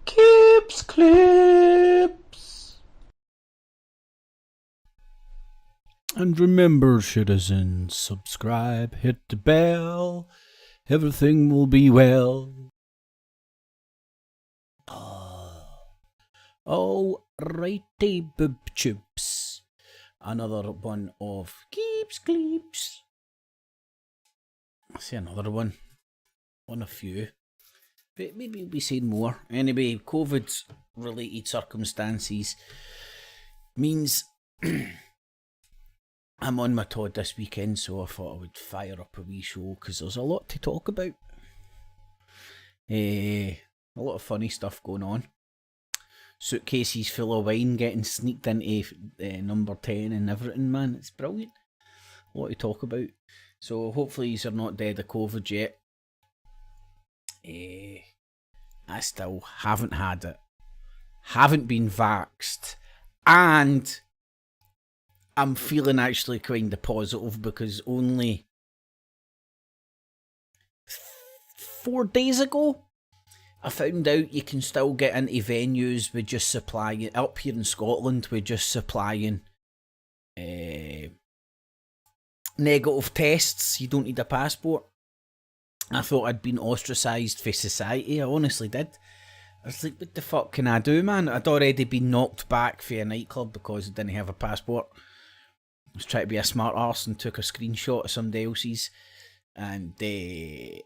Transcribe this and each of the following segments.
Keeps clips. And remember, citizens, subscribe, hit the bell, everything will be well. Alrighty, boob chips. Another one of Keeps Clips. I say another one. On a few. But maybe we'll be saying more. Anyway, COVID related circumstances means I'm on my Todd this weekend, so I thought I would fire up a wee show because there's a lot to talk about. A lot of funny stuff going on. Suitcases full of wine getting sneaked into number 10 and everything, man. It's brilliant. A lot to talk about. So hopefully you're not dead of COVID yet. I still haven't had it. Haven't been vaxxed. And I'm feeling actually kind of positive because only 4 days ago I found out you can still get into venues with just supplying, up here in Scotland, with just supplying negative tests. You don't need a passport. I thought I'd been ostracised for society. I honestly did. I was like, what the fuck can I do, man? I'd already been knocked back for a nightclub because I didn't have a passport. I was trying to be a smart arse and took a screenshot of somebody else's. And the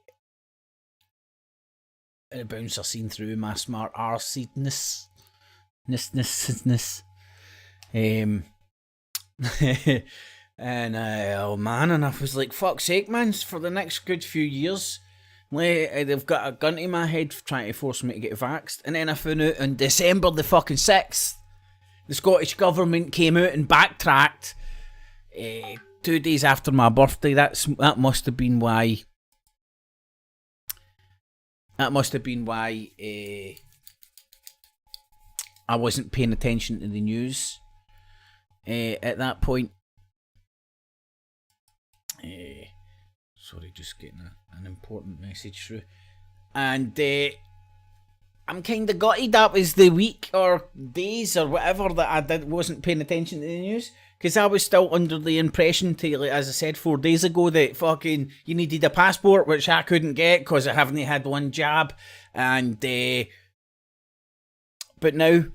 bouncer seen through my smart arseness. And oh man, and I was like, fuck's sake, man, for the next good few years, they've got a gun to my head trying to force me to get vaxxed. And then I found out on December the fucking 6th, the Scottish Government came out and backtracked 2 days after my birthday. That must have been why. That must have been why I wasn't paying attention to the news at that point. Sorry, just getting an important message through. And I'm kind of gutted that was the week or days or whatever that I wasn't paying attention to the news. Because I was still under the impression, as I said 4 days ago, that fucking you needed a passport, which I couldn't get because I haven't had one jab. And but now,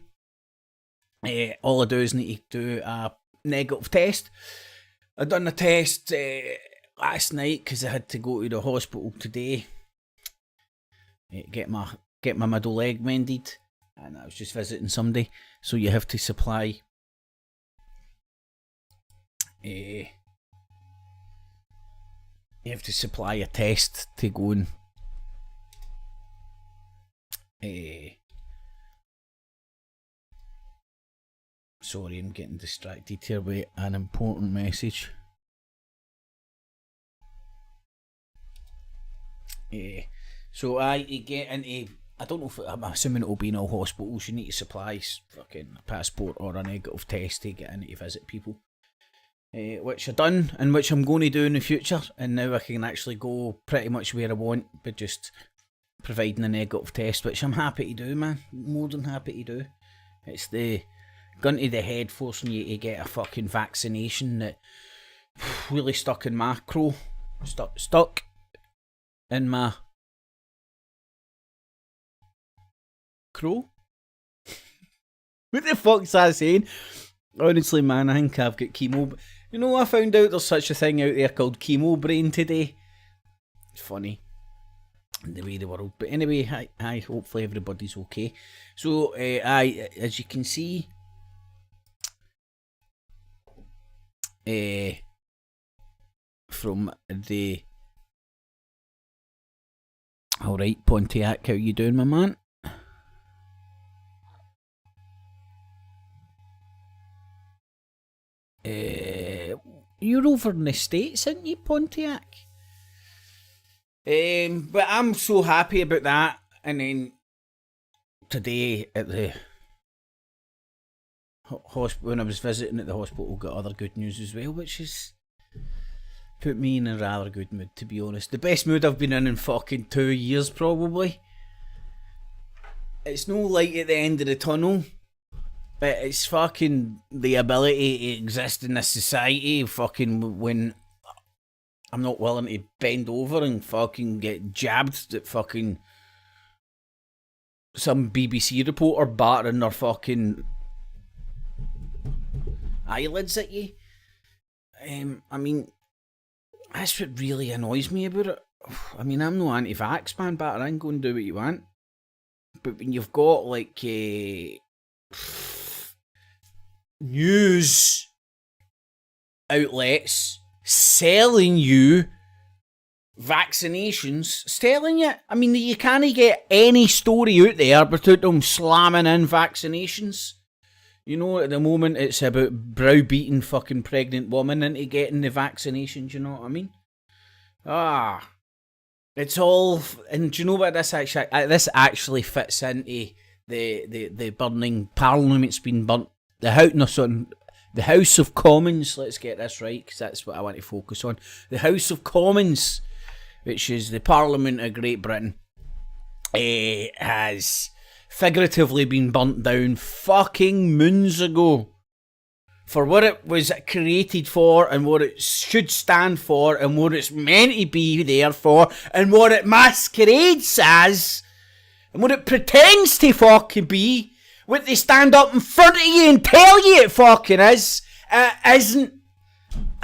all I do is need to do a negative test. I done a test last night because I had to go to the hospital today. Get my middle leg mended, and I was just visiting somebody. So you have to supply. You have to supply a test to go and sorry, I'm getting distracted here with an important message. So you get into, I don't know if I'm assuming it'll be in all hospitals. You need to supply fucking a passport or a negative test to get in to visit people. Which I've done and which I'm going to do in the future, and now I can actually go pretty much where I want, but just providing a negative test, which I'm happy to do, man. More than happy to do. It's the gun to the head forcing you to get a fucking vaccination that really stuck in my crow. Stuck in my crow? What the fuck's that saying? Honestly, man, I think I've got chemo. You know, I found out there's such a thing out there called chemo brain today. It's funny. The way the world. But anyway, hi, hopefully everybody's okay. So, as you can see, from the... Alright, Pontiac, how you doing, my man? You're over in the States, aren't you, Pontiac? But I'm so happy about that. And then today at the hospital, when I was visiting at the hospital, got other good news as well, which is put me in a rather good mood, to be honest. The best mood I've been in fucking 2 years, probably. it's no light at the end of the tunnel. But it's fucking the ability to exist in this society fucking when I'm not willing to bend over and fucking get jabbed at fucking some BBC reporter battering their fucking eyelids at you. I mean, that's what really annoys me about it. I mean, I'm no anti-vax, man, batter in, go and do what you want. But when you've got, like, news outlets selling you vaccinations, selling it. I mean, you can't get any story out there without them slamming in vaccinations. You know, at the moment it's about browbeating fucking pregnant women into getting the vaccinations, you know what I mean? It's all, and do you know what this actually fits into the burning Parliament's been burnt. The House of Commons, let's get this right, because that's what I want to focus on. The House of Commons, which is the Parliament of Great Britain, has figuratively been burnt down fucking moons ago for what it was created for and what it should stand for and what it's meant to be there for and what it masquerades as and what it pretends to fucking be. What they stand up in front of you and tell you it fucking is, isn't.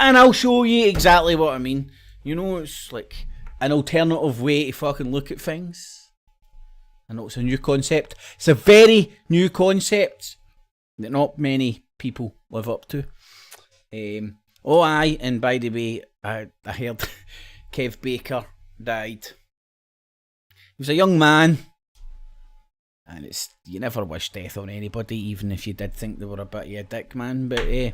And I'll show you exactly what I mean. You know, it's like an alternative way to fucking look at things. I know it's a new concept. It's a very new concept that not many people live up to. And by the way, I heard Kev Baker died. He was a young man. And you never wish death on anybody, even if you did think they were a bit of a dick, man. But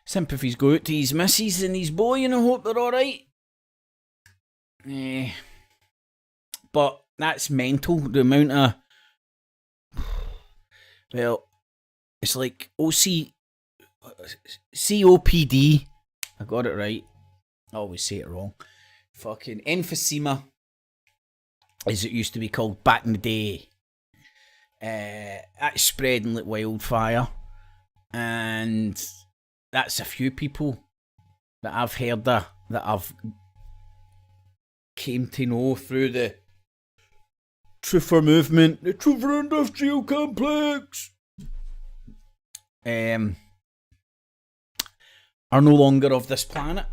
sympathies go out to his missus and his boy, and I hope they're alright. But that's mental, the amount of... Well, it's like COPD. I got it right. I always say it wrong. Fucking emphysema, as it used to be called back in the day. That's spreading like wildfire, and that's a few people that I've heard that I've came to know through the Truther movement, the Truther Industrial Complex, are no longer of this planet.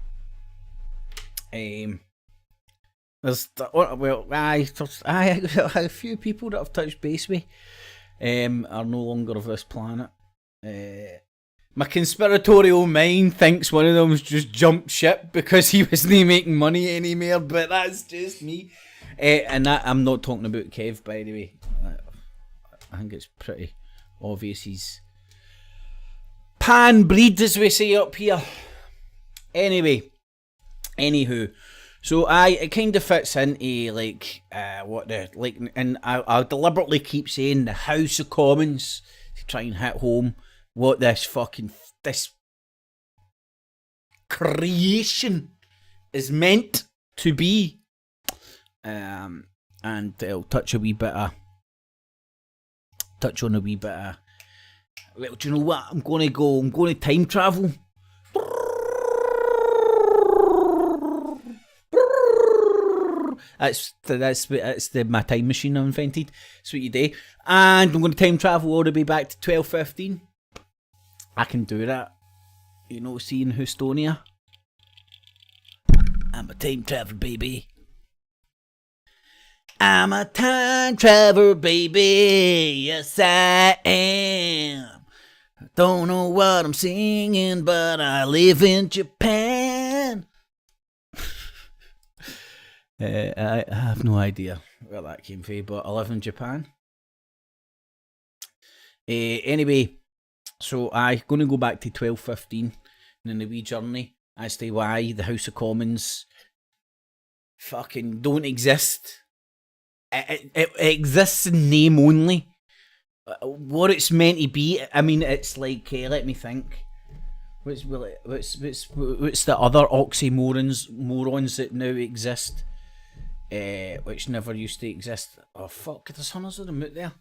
There's a few people that I've touched base with are no longer of this planet. My conspiratorial mind thinks one of them's just jumped ship because he wasn't making money anymore, but that's just me. And I'm not talking about Kev, by the way. I think it's pretty obvious he's pan-breed, as we say up here. Anywho. So it kind of fits into and I'll deliberately keep saying the House of Commons to try and hit home what this creation is meant to be, and I'll touch on a wee bit of. Well, do you know what? I'm going to time travel. That's my time machine I invented. Sweet you day. And I'm going to time travel all the way back to 1215. I can do that. You know, seeing Hustonia. I'm a time traveler, baby. I'm a time traveler, baby. Yes, I am. I don't know what I'm singing, but I live in Japan. I have no idea where that came from, but I live in Japan. Anyway, so I'm going to go back to 1215 in a wee journey as to why the House of Commons fucking don't exist. It exists in name only. What it's meant to be, I mean, it's like, let me think. What's the other oxymorons that now exist? Which never used to exist. Oh fuck, there's hundreds of them out there.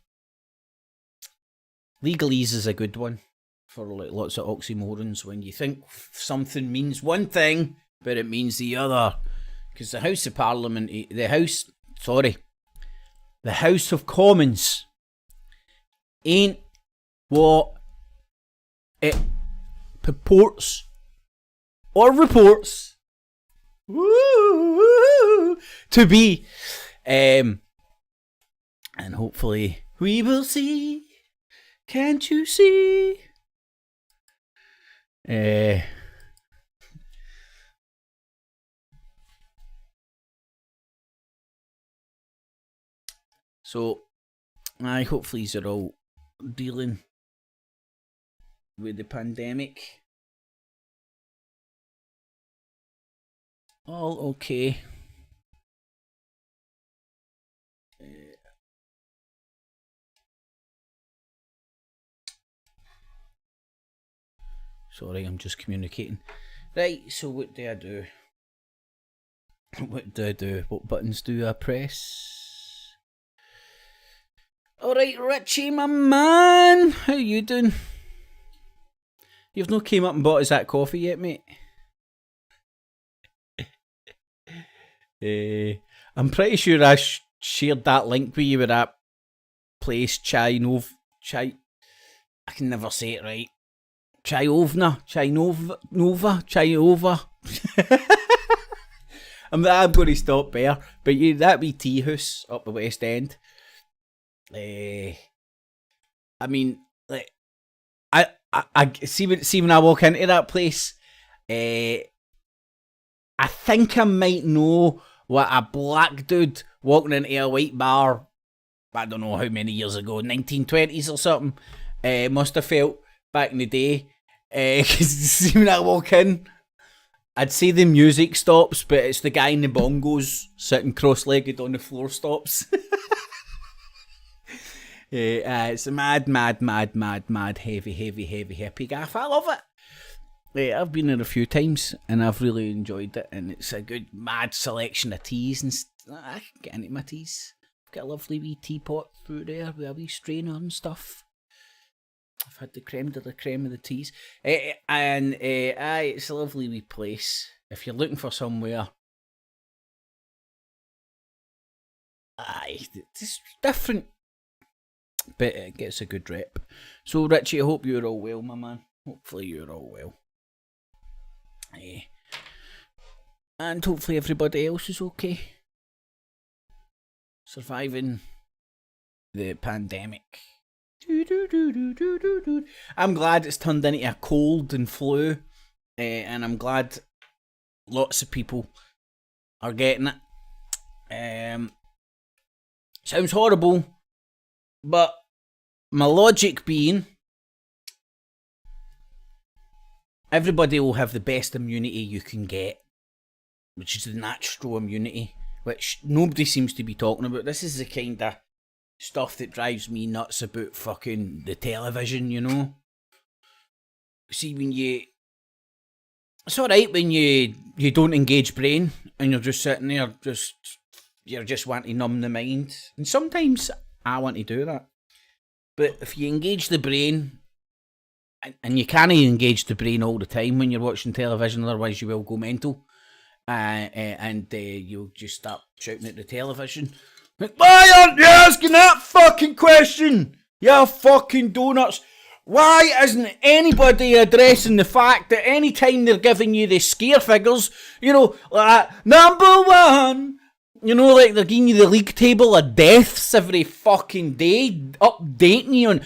Legalese is a good one for like lots of oxymorons when you think something means one thing, but it means the other. Because the House of Parliament, the House of Commons ain't what it purports or reports to be. And hopefully we will see. Can't you see? So, hopefully you're all dealing with the pandemic. All okay. Sorry, I'm just communicating. Right, so what do I do? What do I do? What buttons do I press? Alright, Richie, my man! How you doing? You've not came up and bought us that coffee yet, mate? I'm pretty sure I shared that link with you with that place, Chai. I can never say it right. Chaiova. I'm going to stop there. But that wee tea house up the West End. I mean, like, I see when I walk into that place, I think I might know what a black dude walking into a white bar, I don't know how many years ago, 1920s or something, must have felt back in the day. Because see when I walk in, I'd say the music stops, but it's the guy in the bongos sitting cross-legged on the floor stops. It's a mad, heavy hippie gaff. I love it. I've been there a few times and I've really enjoyed it, and it's a good mad selection of teas, and I can get into my teas. I've got a lovely wee teapot through there with a wee strainer and stuff. I've had the creme de la creme of the teas. It's a lovely wee place. If you're looking for somewhere, it's different, but it gets a good rep. So, Richie, I hope you're all well, my man. Hopefully you're all well. And hopefully everybody else is okay. Surviving the pandemic. I'm glad it's turned into a cold and flu, and I'm glad lots of people are getting it. Sounds horrible, but my logic being, everybody will have the best immunity you can get, which is the natural immunity, which nobody seems to be talking about. This is the kind of stuff that drives me nuts about fucking the television, you know? See, it's alright when you don't engage brain and you're just sitting there, you're just wanting to numb the mind. And sometimes I want to do that. But if you engage the brain, and you can't engage the brain all the time when you're watching television, otherwise you will go mental. And you'll just start shouting at the television. Why aren't you asking that fucking question? You fucking donuts. Why isn't anybody addressing the fact that any time they're giving you the scare figures, you know, like number one, you know, like they're giving you the league table of deaths every fucking day, updating you on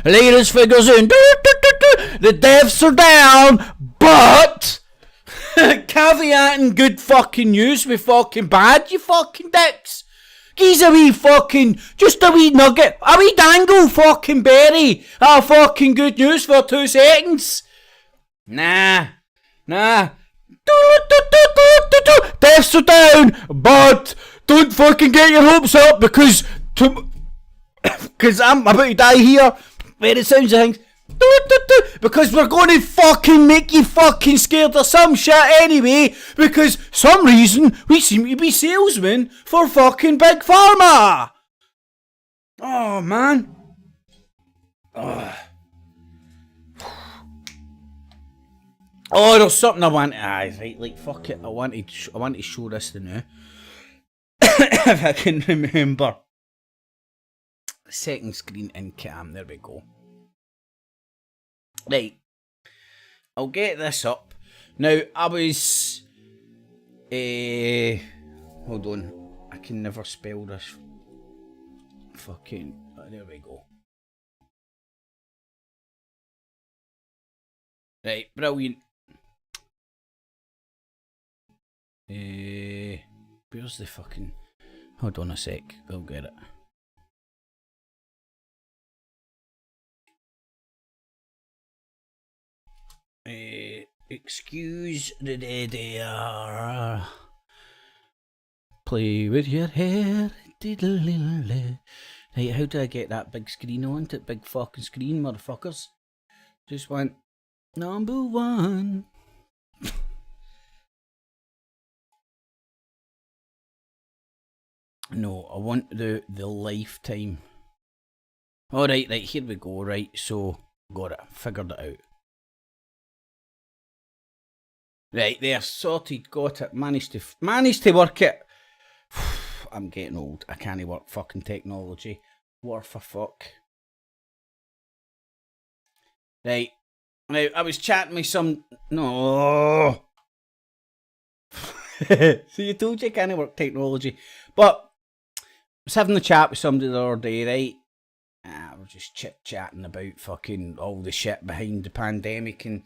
latest figures in, the deaths are down, but caveating good fucking news with fucking bad, you fucking dicks. He's a wee fucking, just a wee nugget, a wee dangle fucking berry. Oh, fucking good news for 2 seconds. Nah. Deaths are down, but don't fucking get your hopes up because I'm about to die here. Where it sounds of things. Because we're going to fucking make you fucking scared of some shit anyway, because some reason we seem to be salesmen for fucking Big Pharma. Oh man. Oh, there's something I want. Right, like fuck it. I want to show this to now. If I can remember. Second screen in cam. There we go. Right. I'll get this up. Now, I was... hold on. I can never spell this. Fucking... there we go. Right, brilliant. Where's the fucking... Hold on a sec. I'll get it. Excuse the dead air. Play with your hair. Right, how do I get that big screen on it? Big fucking screen, motherfuckers. Just went number one. No, I want the lifetime. Alright, right, here we go, right, so got it, figured it out. Right, there, sorted, got it, managed to work it. I'm getting old, I can't work fucking technology. What for fuck. Right, now I was chatting with some... No. So you told you can't work technology. But I was having a chat with somebody the other day, right? I was just chit-chatting about fucking all the shit behind the pandemic and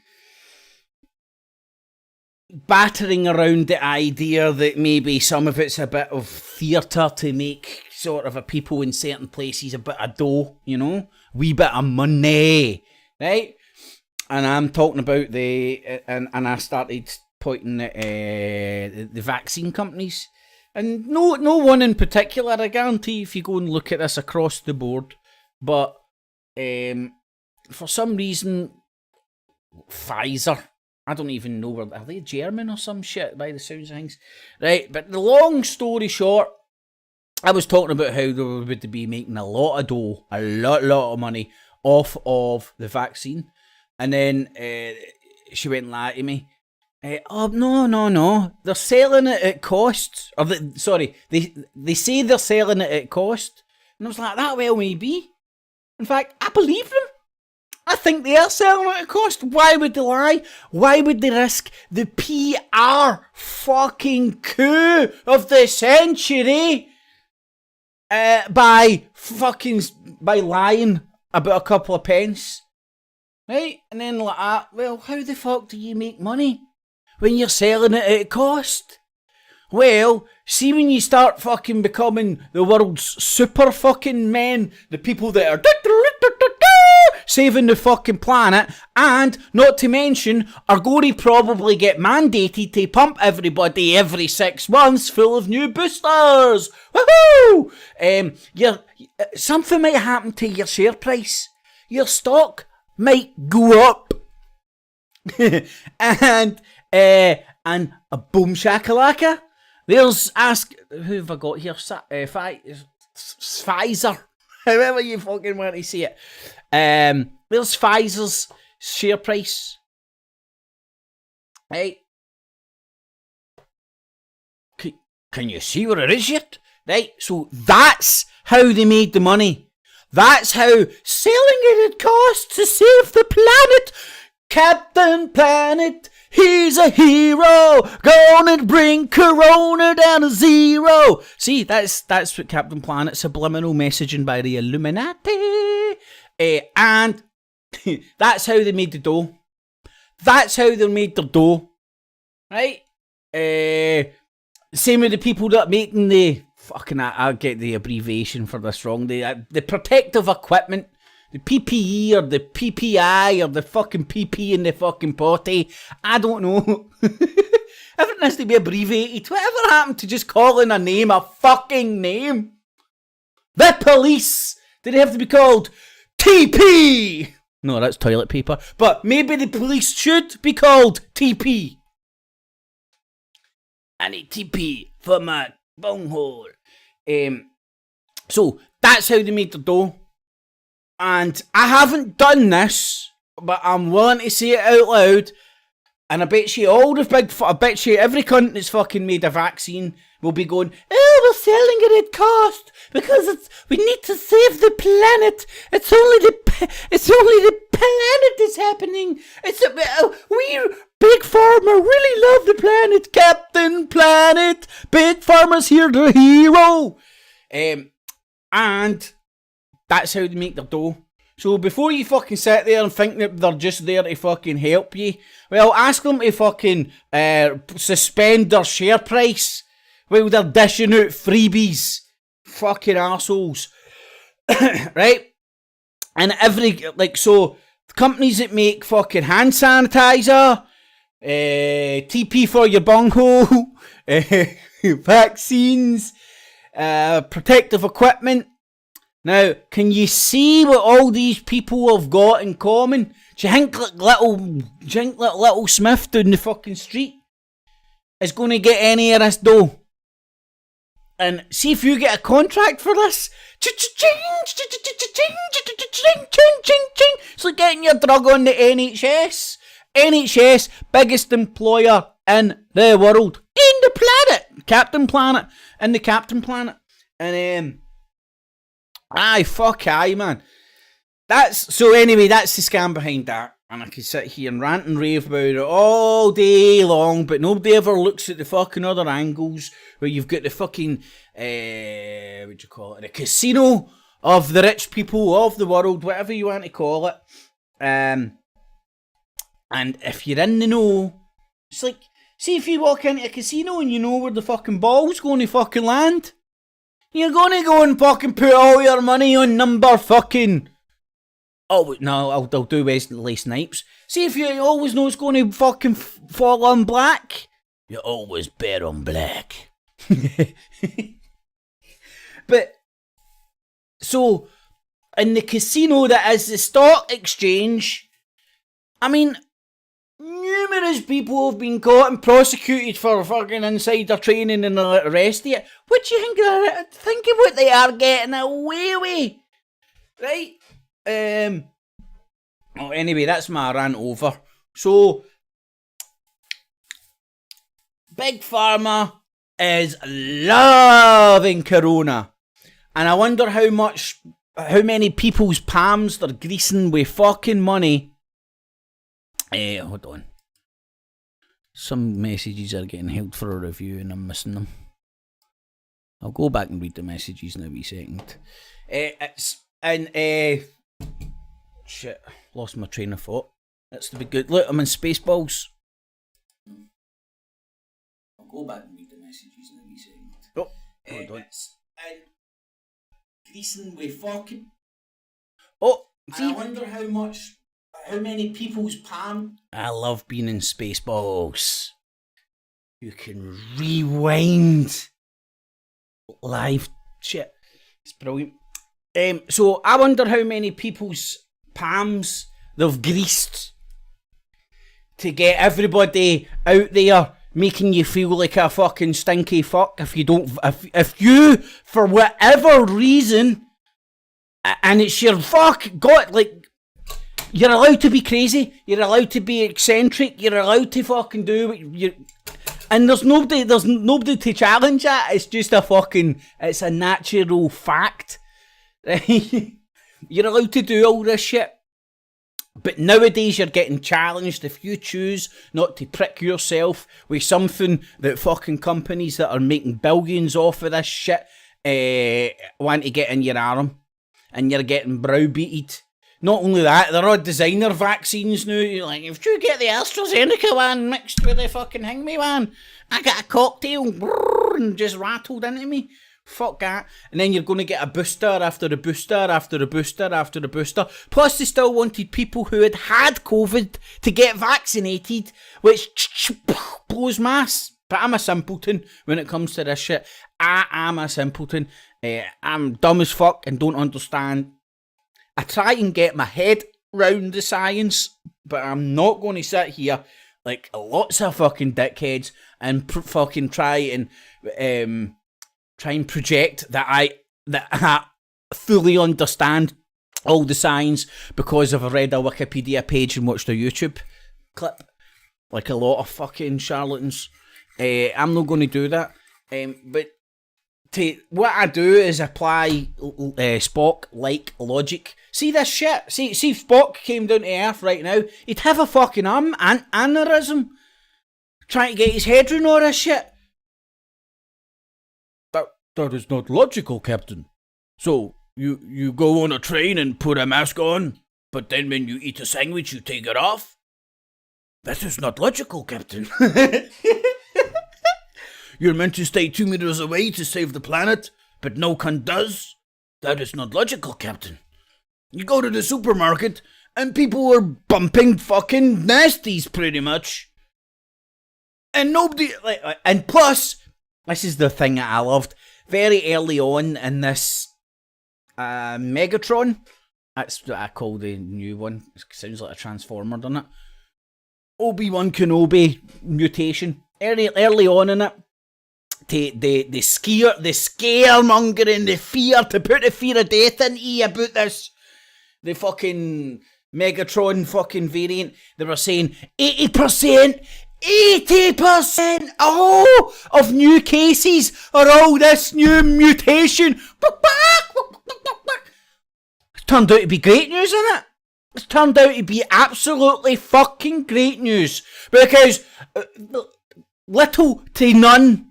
battering around the idea that maybe some of it's a bit of theatre to make sort of a people in certain places a bit of dough, you know? Wee bit of money, right? And I'm talking about and I started pointing at the vaccine companies. And no one in particular, I guarantee if you go and look at this across the board. But for some reason, Pfizer, I don't even know where, are they German or some shit by the sounds of things? Right, but the long story short, I was talking about how they would be making a lot of dough, a lot of money off of the vaccine. And then she went and lied to me. Oh, no. They're selling it at cost. They say they're selling it at cost. And I was like, that well may be. In fact, I believe them. I think they are selling it at cost. Why would they lie? Why would they risk the PR fucking coup of the century by lying about a couple of pence? Right? And then like that, well, how the fuck do you make money when you're selling it at cost? Well, see when you start fucking becoming the world's super fucking men, the people that are saving the fucking planet, and not to mention are going to probably get mandated to pump everybody every 6 months full of new boosters. Woohoo! Something might happen to your share price. Your stock might go up. and a boom shakalaka. There's who have I got here? Pfizer. However you fucking want to see it. There's Pfizer's share price. Right. Can you see where it is yet? Right. So that's how they made the money. That's how selling it at cost to save the planet. Captain Planet, he's a hero, gonna bring Corona down to zero. See, that's what Captain Planet's subliminal messaging by the Illuminati. And that's how they made the dough. That's how they made their dough. Right? Same with the people that are making the... Fucking, I'll get the abbreviation for this wrong. The protective equipment. The PPE or the PPI or the fucking PP in the fucking potty. I don't know. Everything has to be abbreviated. Whatever happened to just calling a name a fucking name? The police! Did it have to be called TP? No, that's toilet paper. But maybe the police should be called TP. I need TP for my bunghole. So, that's how they made the dough. And I haven't done this, but I'm willing to say it out loud. And I bet you I bet you every cunt that's fucking made a vaccine will be going, oh, we're selling it at cost because we need to save the planet. It's only the planet that's happening. We Big Pharma really love the planet, Captain Planet. Big Pharma's here, the hero. And that's how they make their dough. So before you fucking sit there and think that they're just there to fucking help you, well, ask them to fucking suspend their share price while they're dishing out freebies. Fucking assholes. Right? And so, companies that make fucking hand sanitizer, TP for your bunghole, vaccines, protective equipment. Now, can you see what all these people have got in common? Do you think little Smith down the fucking street is going to get any of this dough? And see if you get a contract for this. It's like getting your drug on the NHS. NHS, biggest employer in the world. In the planet. Captain Planet. In the Captain Planet. And aye, man. That's the scam behind that. And I can sit here and rant and rave about it all day long, but nobody ever looks at the fucking other angles where you've got the fucking, the casino of the rich people of the world, whatever you want to call it. And if you're in the know, it's like, see if you walk into a casino and you know where the fucking ball's going to fucking land. You're gonna go and fucking put all your money on number fucking... Oh, no, I'll do Wesley Snipes. See if you always know it's gonna fucking fall on black. You always bet on black. But, so, in the casino that is the stock exchange, I mean... Numerous people have been caught and prosecuted for fucking insider trading and the rest of it. What do you think of what they are getting away with? Right? Anyway, that's my rant over. So, Big Pharma is loving Corona. And I wonder how many people's palms they're greasing with fucking money. Hold on. Some messages are getting held for a review and I'm missing them. I'll go back and read the messages in a wee second. Shit, lost my train of thought. That's to be good. Look, I'm in Spaceballs. I'll go back and read the messages in a wee second. Oh, hold on. Greasing with fucking... Oh, see? I wonder how many people's palm... I love being in Spaceballs. You can rewind live shit. It's brilliant. So I wonder how many people's palms they've greased to get everybody out there making you feel like a fucking stinky fuck if you for whatever reason, and it's your fuck got like... You're allowed to be crazy, you're allowed to be eccentric, you're allowed to fucking do what you... And there's nobody to challenge that, it's just it's a natural fact. You're allowed to do all this shit. But nowadays you're getting challenged if you choose not to prick yourself with something that fucking companies that are making billions off of this shit want to get in your arm. And you're getting browbeated. Not only that, they're all designer vaccines now. You're like, if you get the AstraZeneca one mixed with the fucking Hingme one, I got a cocktail and just rattled into me. Fuck that. And then you're going to get a booster after a booster after a booster after a booster. Plus they still wanted people who had COVID to get vaccinated, which blows mass. But I'm a simpleton when it comes to this shit. I am a simpleton. I'm dumb as fuck and don't understand. I try and get my head round the science, but I'm not going to sit here like lots of fucking dickheads and fucking try and project that I fully understand all the signs because I've read a Wikipedia page and watched a YouTube clip, like a lot of fucking charlatans. I'm not going to do that. But what I do is apply Spock-like logic. See this shit? See if Spock came down to Earth right now, he'd have a fucking aneurysm trying to get his head around all this shit. That is not logical, Captain. So, you go on a train and put a mask on, but then when you eat a sandwich you take it off? That is not logical, Captain. You're meant to stay 2 meters away to save the planet, but no cunt does? That is not logical, Captain. You go to the supermarket, and people are bumping fucking nasties, pretty much. And nobody... and plus, this is the thing that I loved, very early on in this Megatron, that's what I call the new one, it sounds like a Transformer, doesn't it? Obi-Wan Kenobi mutation, early on in it, the scaremongering, the fear, to put the fear of death into you about this, the fucking Megatron fucking variant, they were saying 80% of new cases are all this new mutation. It's turned out to be great news, isn't it? It's turned out to be absolutely fucking great news. Because little to none,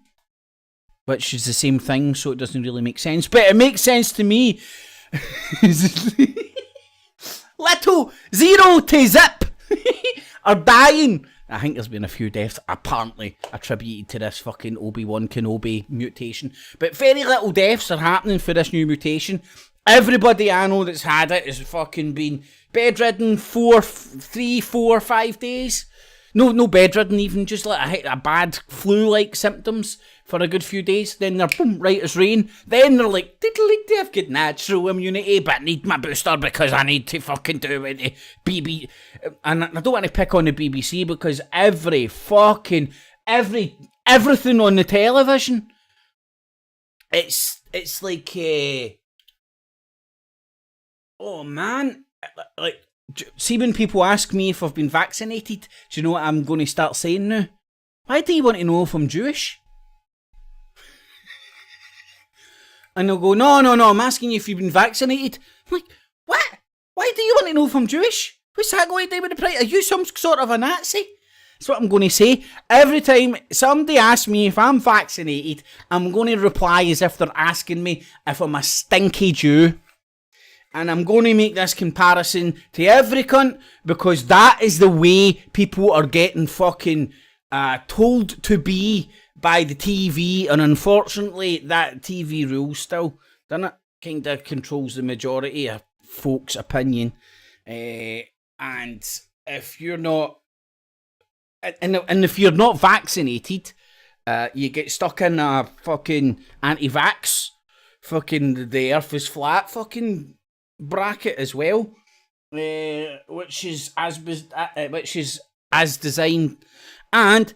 which is the same thing, so it doesn't really make sense, but it makes sense to me. Little, zero to zip are dying. I think there's been a few deaths apparently attributed to this fucking Obi-Wan Kenobi mutation. But very little deaths are happening for this new mutation. Everybody I know that's had it has fucking been bedridden 3, 4, 5 days. No bedridden even, just like a bad flu-like symptoms for a good few days. Then they're boom, right as rain. Then they're like, I've got natural immunity, but I need my booster because I need to fucking do it. BB, and I don't want to pick on the BBC because everything on the television, it's like, oh man, like. See, when people ask me if I've been vaccinated, do you know what I'm going to start saying now? Why do you want to know if I'm Jewish? And they'll go, no, I'm asking you if you've been vaccinated. I'm like, what? Why do you want to know if I'm Jewish? What's that going to do with the price? Are you some sort of a Nazi? That's what I'm going to say. Every time somebody asks me if I'm vaccinated, I'm going to reply as if they're asking me if I'm a stinky Jew. And I'm going to make this comparison to every cunt because that is the way people are getting fucking told to be by the TV. And unfortunately, that TV rules still, doesn't it? Kind of controls the majority of folks' opinion. And if you're not, and if you're not vaccinated, you get stuck in a fucking anti-vax, fucking the earth is flat, fucking bracket as well, which is as designed. And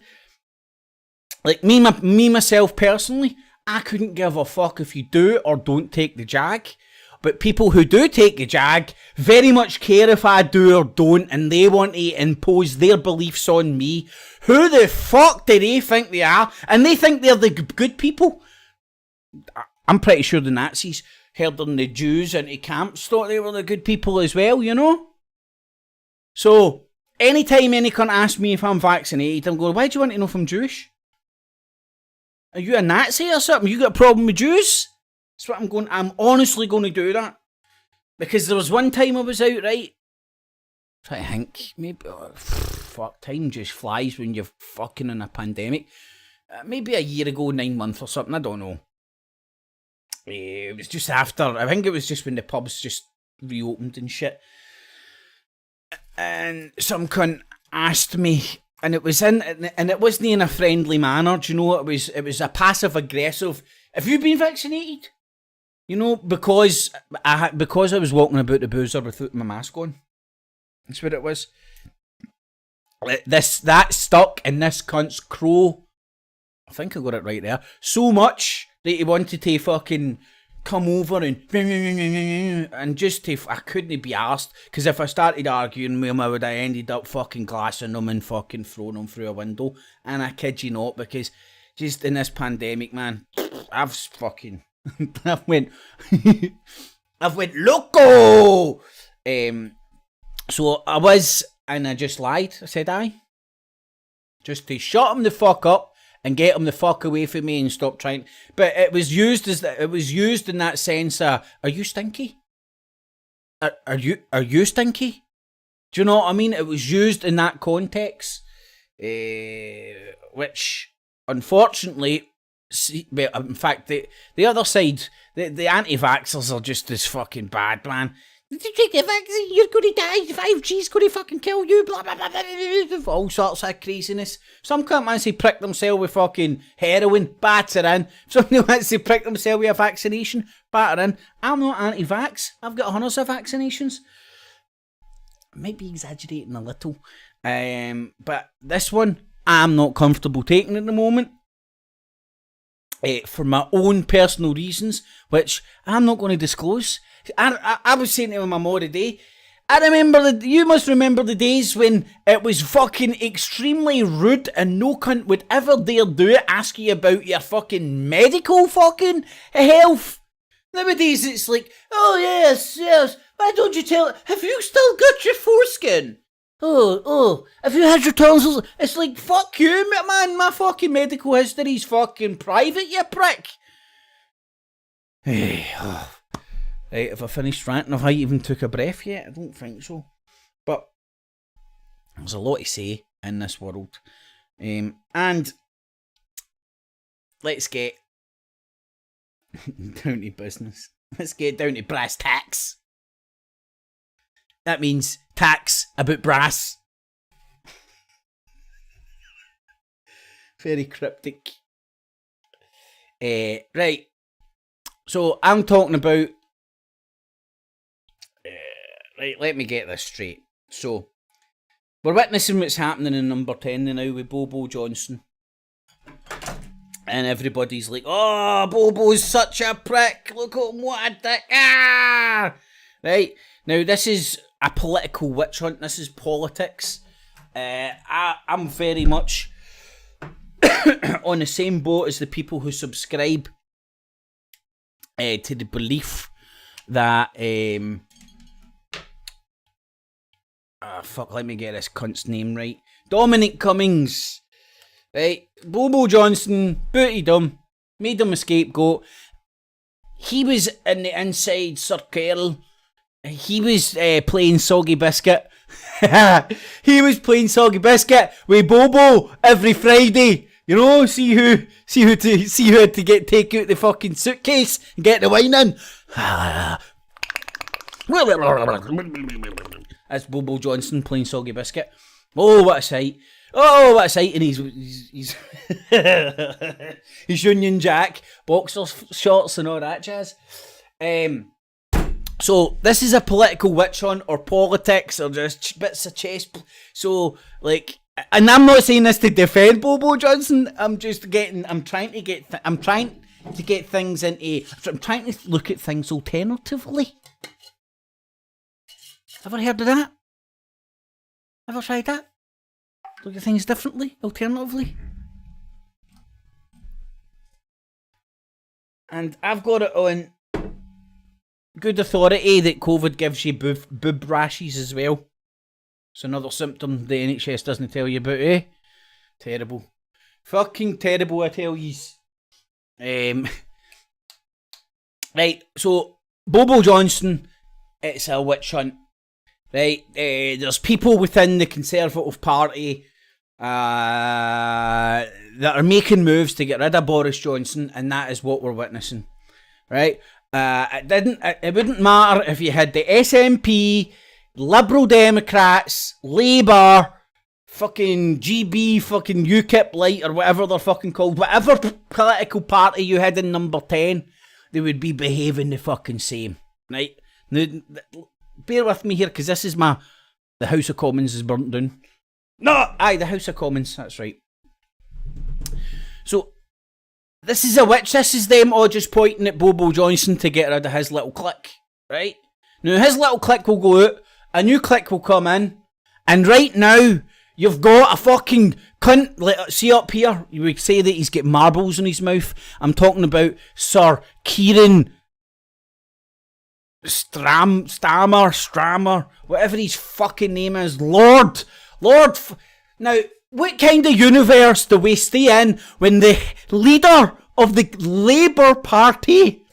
like me myself personally, I couldn't give a fuck if you do or don't take the jag. But people who do take the jag very much care if I do or don't, and they want to impose their beliefs on me. Who the fuck do they think they are? And they think they're the good people. I'm pretty sure the Nazis herding the Jews into camps thought they were the good people as well, you know? So, anytime any cunt asks me if I'm vaccinated, I'm going, why do you want to know if I'm Jewish? Are you a Nazi or something? You got a problem with Jews? That's what I'm going, I'm honestly going to do that. Because there was one time I was out, right? I think, maybe, fuck, time just flies when you're fucking in a pandemic. Maybe a year ago, 9 months or something, I don't know. It was just after, I think it was just when the pubs just reopened and shit. And some cunt asked me, and it wasn't in a friendly manner, do you know, it was a passive aggressive, have you been vaccinated? You know, because I was walking about the boozer without my mask on. That's what it was. That stuck in this cunt's crow. I think I got it right there. So much that he wanted to fucking come over and just to, I couldn't be arsed, because if I started arguing with him, I would have ended up fucking glassing him and fucking throwing him through a window. And I kid you not, because just in this pandemic, man, I've fucking, I've went loco. So I was, and I just lied. I said aye, just to shut him the fuck up and get him the fuck away from me and stop trying. But it was used in that sense. Are you stinky? Are you stinky? Do you know what I mean? It was used in that context, which unfortunately, in fact, the other side, the anti-vaxxers are just as fucking bad, man. Did you take the vaccine? You're going to die. 5G's going to fucking kill you. Blah, blah, blah, blah, blah, blah. All sorts of craziness. Some can't manage to prick themselves with fucking heroin. Batter in. Somebody wants to prick themselves with a vaccination. Batter in. I'm not anti-vax. I've got hundreds of vaccinations. I might be exaggerating a little. But this one, I'm not comfortable taking at the moment. For my own personal reasons, which I'm not going to disclose. I was saying to my mom today, you must remember the days when it was fucking extremely rude and no cunt would ever dare do it, ask you about your fucking medical fucking health. Nowadays it's like, oh yes, why don't you tell, have you still got your foreskin? Oh, have you had your tonsils? It's like, fuck you, man, my fucking medical history's fucking private, you prick. Right, have I finished ranting? Have I even took a breath yet? I don't think so. But there's a lot to say in this world. And let's get down to business. Let's get down to brass tacks. That means tax about brass. Very cryptic. Right. So I'm talking about... Right, let me get this straight. So, we're witnessing what's happening in number 10 now with Bobo Johnson. And everybody's like, oh, Bobo's such a prick. Look at him, what a dick. Ah! Right, now this is a political witch hunt. This is politics. I'm very much on the same boat as the people who subscribe to the belief that... let me get this cunt's name right. Dominic Cummings. Right, Bobo Johnson booted him, made him a scapegoat. He was in the inside circle. He was playing Soggy Biscuit. He was playing Soggy Biscuit with Bobo every Friday. You know, see who had to take out the fucking suitcase and get the wine in. That's Bobo Johnson playing Soggy Biscuit. Oh, what a sight. Oh, what a sight. And he's he's Union Jack, boxer shorts and all that jazz. So, this is a political witch hunt or politics or just bits of chess. So, like, and I'm not saying this to defend Bobo Johnson. I'm trying to get things into, I'm trying to look at things alternatively. Ever heard of that? Ever tried that? Look at things differently, alternatively. And I've got it on good authority that COVID gives you boob rashes as well. It's another symptom the NHS doesn't tell you about, eh? Terrible. Fucking terrible, I tell yous. Right, so, Bobo Johnson, it's a witch hunt. Right, there's people within the Conservative Party that are making moves to get rid of Boris Johnson, and that is what we're witnessing. Right, it wouldn't matter if you had the SNP, Liberal Democrats, Labour, fucking GB, fucking UKIP Light, or whatever they're fucking called, whatever political party you had in number 10, they would be behaving the fucking same. Right, now, bear with me here, because this is the House of Commons is burnt down. No! Aye, the House of Commons, that's right. So, This is a witch. This is them all just pointing at Bobo Johnson to get rid of his little clique, right? Now his little clique will go out, a new clique will come in, and right now you've got a fucking cunt. See up here, you would say that he's got marbles in his mouth. I'm talking about Sir Kieran Strammer, whatever his fucking name is, Lord. Now, what kind of universe do we stay in when the leader of the Labour Party,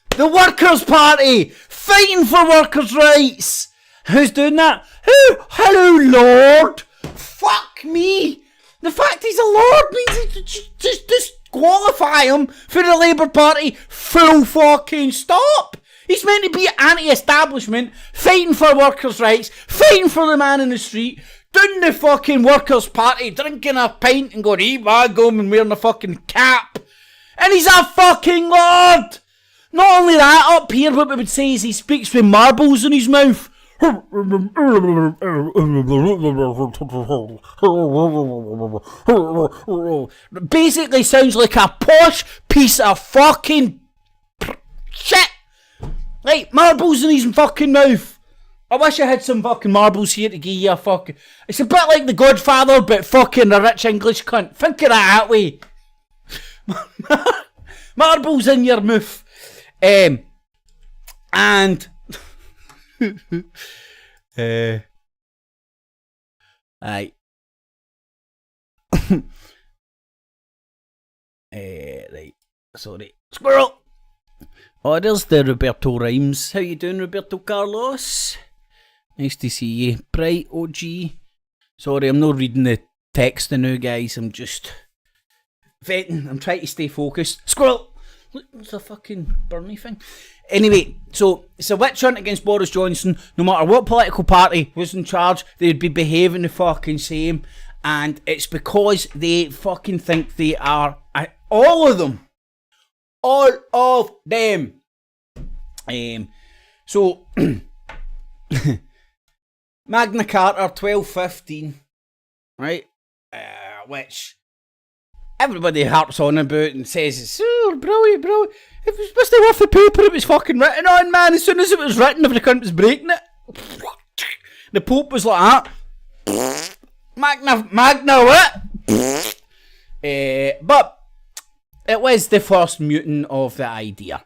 the Workers' Party, fighting for workers' rights, who's doing that? Who? Hello, Lord. Fuck me. The fact he's a Lord means just disqualify him for the Labour Party. Full fucking stop. He's meant to be anti-establishment, fighting for workers' rights, fighting for the man in the street, doing the fucking Workers' Party, drinking a pint and going, eat my gum and wearing a fucking cap. And he's a fucking Lord! Not only that, up here what we would say is he speaks with marbles in his mouth. Basically sounds like a posh piece of fucking shit. Like, marbles in his fucking mouth. I wish I had some fucking marbles here to give you a fucking... It's a bit like The Godfather, but fucking a rich English cunt. Think of that way. Marbles in your mouth. And... Aye. Right. Sorry. Squirrel! Oh, there's the Roberto Rhymes. How you doing, Roberto Carlos? Nice to see you. Bright OG. Sorry, I'm not reading the text now, guys. I'm just venting. I'm trying to stay focused. Squirrel! Look, it's a fucking Bernie thing. Anyway, so it's a witch hunt against Boris Johnson. No matter what political party was in charge, they'd be behaving the fucking same. And it's because they fucking think they are... all of them. All of them. So, Magna Carta 1215, right? Which everybody harps on about and says it's brilliant. It was supposed to be worth the paper it was fucking written on, man. As soon as it was written, every cunt was breaking it. The Pope was like that. Magna what? But it was the first mutant of the idea.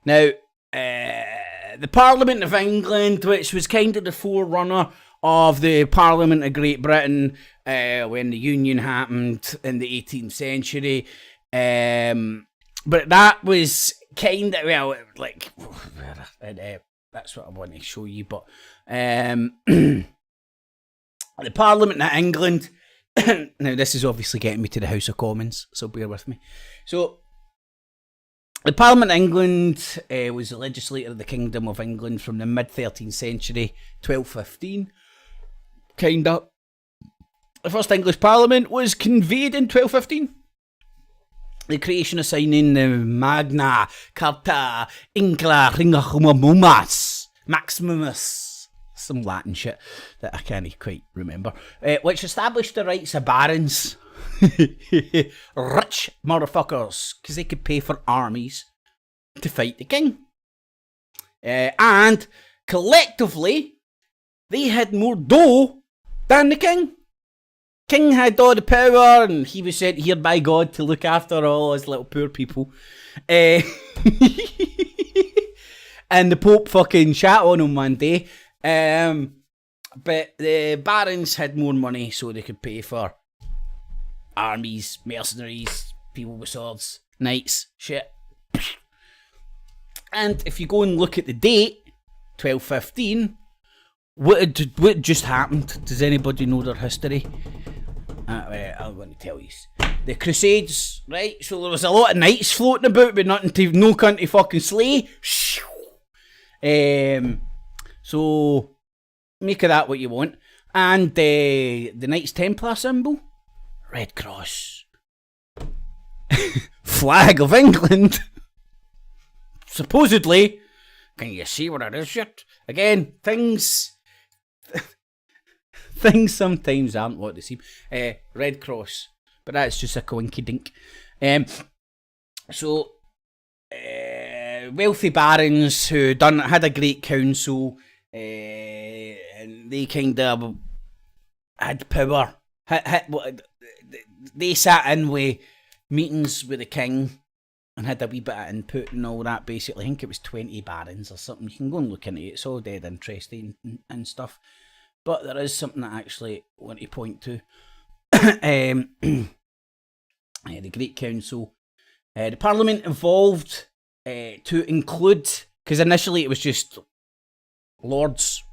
Now, the Parliament of England, which was kind of the forerunner of the Parliament of Great Britain when the Union happened in the 18th century. But that was kind of, well, like, that's what I want to show you. But the Parliament of England... Now, this is obviously getting me to the House of Commons, so bear with me. So, the Parliament of England was the legislature of the Kingdom of England from the mid-13th century, 1215. Kinda. The first English Parliament was convened in 1215. The creation of signing the Magna Carta Ingla Maximus. Some Latin shit that I can't quite remember, which established the rights of barons, rich motherfuckers, because they could pay for armies to fight the king. And collectively, they had more dough than the king. King had all the power, and he was sent here by God to look after all his little poor people. And the Pope fucking shat on him one day. But the barons had more money, so they could pay for armies, mercenaries, people with swords, knights, shit. And if you go and look at the date, 1215, what just happened? Does anybody know their history? I'm going to tell you. The Crusades, right? So there was a lot of knights floating about, but no cunt to fucking slay. So, make of that what you want. And the Knights Templar symbol, Red Cross. Flag of England. Supposedly. Can you see what it is yet? Again, things sometimes aren't what they seem. Red Cross. But that's just a coinky dink. So, wealthy barons who had a great council, and they kind of had power. They sat in with meetings with the king and had a wee bit of input and all that, basically. I think it was 20 barons or something. You can go and look into it. It's all dead interesting and stuff. But there is something that I actually want to point to. The Great Council. The Parliament evolved to include, because initially it was just lords,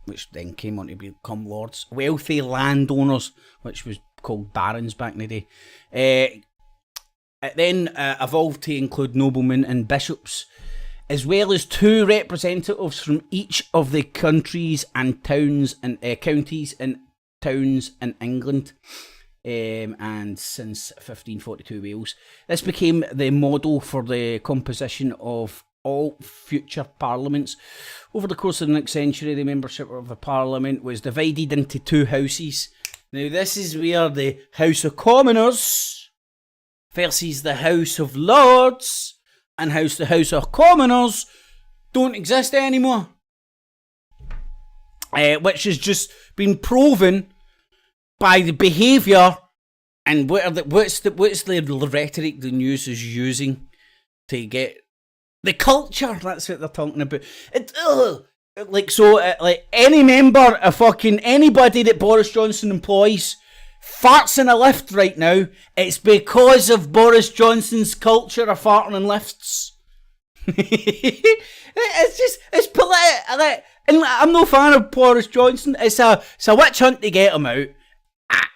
which then came on to become lords, wealthy landowners, which was called barons back in the day. It then evolved to include noblemen and bishops, as well as 2 representatives from each of the countries and towns and counties and towns in England. And since 1542 Wales. This became the model for the composition of all future parliaments. Over the course of the next century, the membership of the parliament was divided into 2 houses. Now this is where the House of Commoners versus the House of Lords and the House of Commoners don't exist anymore. Which has just been proven by the behaviour and what's the rhetoric the news is using to get the culture. That's what they're talking about. Like any member of fucking anybody that Boris Johnson employs farts in a lift right now. It's because of Boris Johnson's culture of farting in lifts. It's polite. And I'm no fan of Boris Johnson. It's a witch hunt to get him out.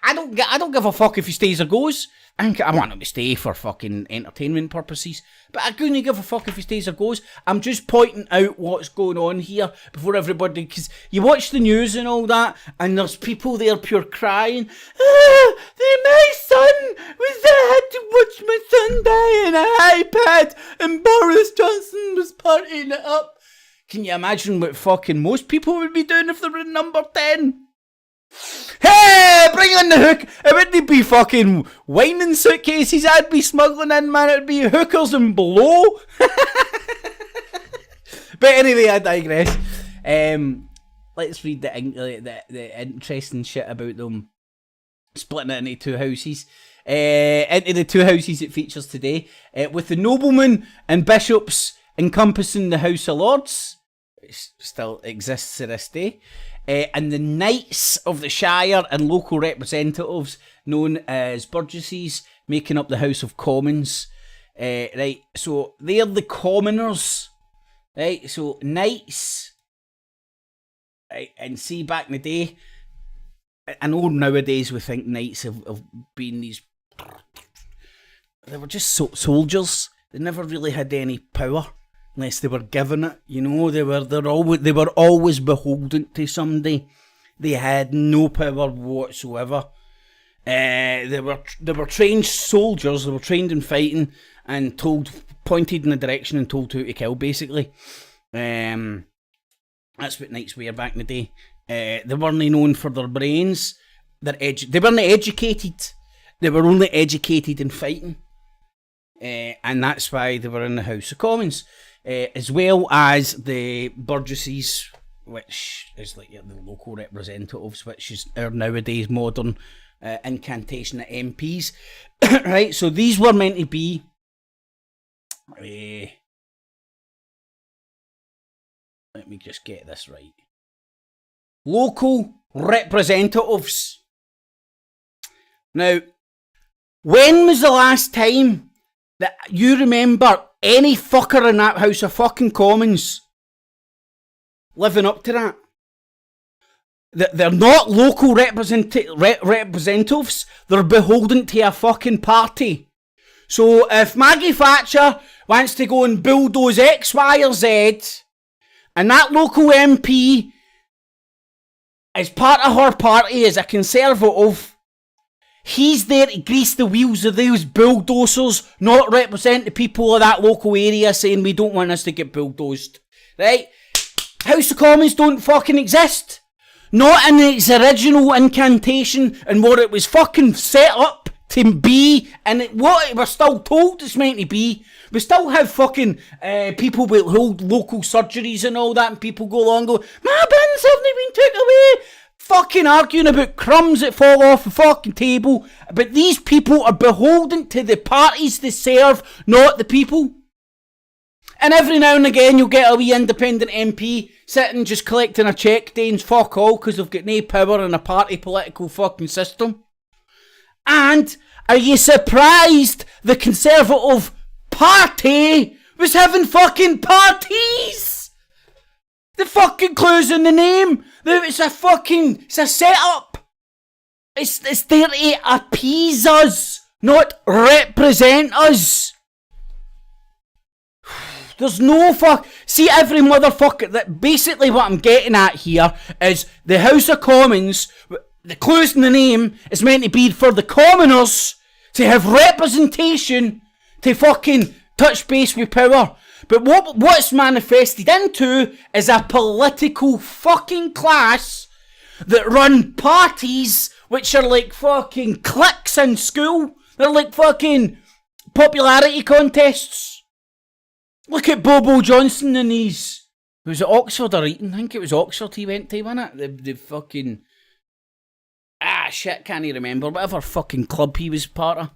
I don't give a fuck if he stays or goes. I want him to stay for fucking entertainment purposes, but I couldn't give a fuck if he stays or goes. I'm just pointing out what's going on here before everybody, because you watch the news and all that, and there's people there pure crying. My son had to watch my son die in an iPad, and Boris Johnson was partying it up. Can you imagine what fucking most people would be doing if they were in number 10? Hey, bring on the hook. It wouldn't be fucking wine in suitcases I'd be smuggling in, man. It'd be hookers and blow. But anyway, I digress. Let's read the interesting shit about them splitting it into 2 houses. Into the 2 houses it features today, with the noblemen and bishops encompassing the House of Lords, which still exists to this day. And the Knights of the Shire and local representatives, known as burgesses, making up the House of Commons. Right, so they're the commoners. Right, so Knights. Right, and see, back in the day, I know nowadays we think Knights have been these. They were just soldiers. They never really had any power. Unless they were given it, you know, they were always beholden to somebody. They had no power whatsoever. They were trained soldiers. They were trained in fighting and pointed in a direction and told who to kill. Basically, that's what knights were back in the day. They weren't known for their brains. They weren't educated. They were only educated in fighting, and that's why they were in the House of Commons. As well as the burgesses, which is like the local representatives, which is our nowadays modern incantation at MPs. Right, so these were meant to be let me just get this right. Local representatives. Now, when was the last time that you remember any fucker in that House of fucking Commons living up to that? They're not local representatives. They're beholden to a fucking party. So if Maggie Thatcher wants to go and bulldoze X, Y or Z, and that local MP is part of her party as a Conservative, he's there to grease the wheels of those bulldozers, not represent the people of that local area saying we don't want us to get bulldozed. Right? House of Commons don't fucking exist. Not in its original incantation and what it was fucking set up can be, and what we're still told it's meant to be. We still have fucking people with hold local surgeries and all that, and people go along and go, my bins haven't been took away. Fucking arguing about crumbs that fall off the fucking table. But these people are beholden to the parties they serve, not the people. And every now and again you'll get a wee independent MP sitting just collecting a cheque saying fuck all because they've got no power in a party political fucking system. And are you surprised the Conservative Party was having fucking parties? The fucking clue's in the name. It's a setup. It's there to appease us, not represent us. There's no See, every motherfucker, that basically what I'm getting at here is the House of Commons, the clue's in the name, is meant to be for the commoners to have representation to fucking touch base with power. But what's manifested into is a political fucking class that run parties which are like fucking cliques in school. They're like fucking popularity contests. Look at Bobo Johnson and his... Was it Oxford or Eton? I think it was Oxford he went to, wasn't it? The fucking... can't even remember. Whatever fucking club he was part of.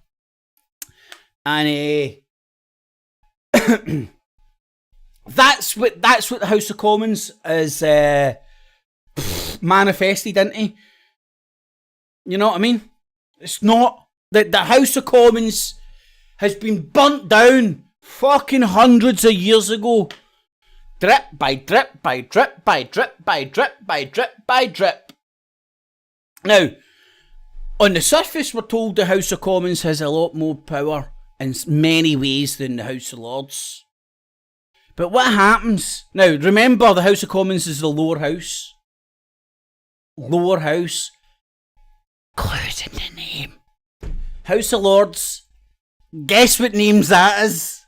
And That's what the House of Commons is manifested into. You know what I mean? It's not that the House of Commons has been burnt down fucking hundreds of years ago. Drip by drip by drip by drip by drip by drip by drip. Now, on the surface, we're told the House of Commons has a lot more power in many ways than the House of Lords. But what happens? Now, remember, the House of Commons is the lower house. Lower house. Clues in the name. House of Lords. Guess what names that is?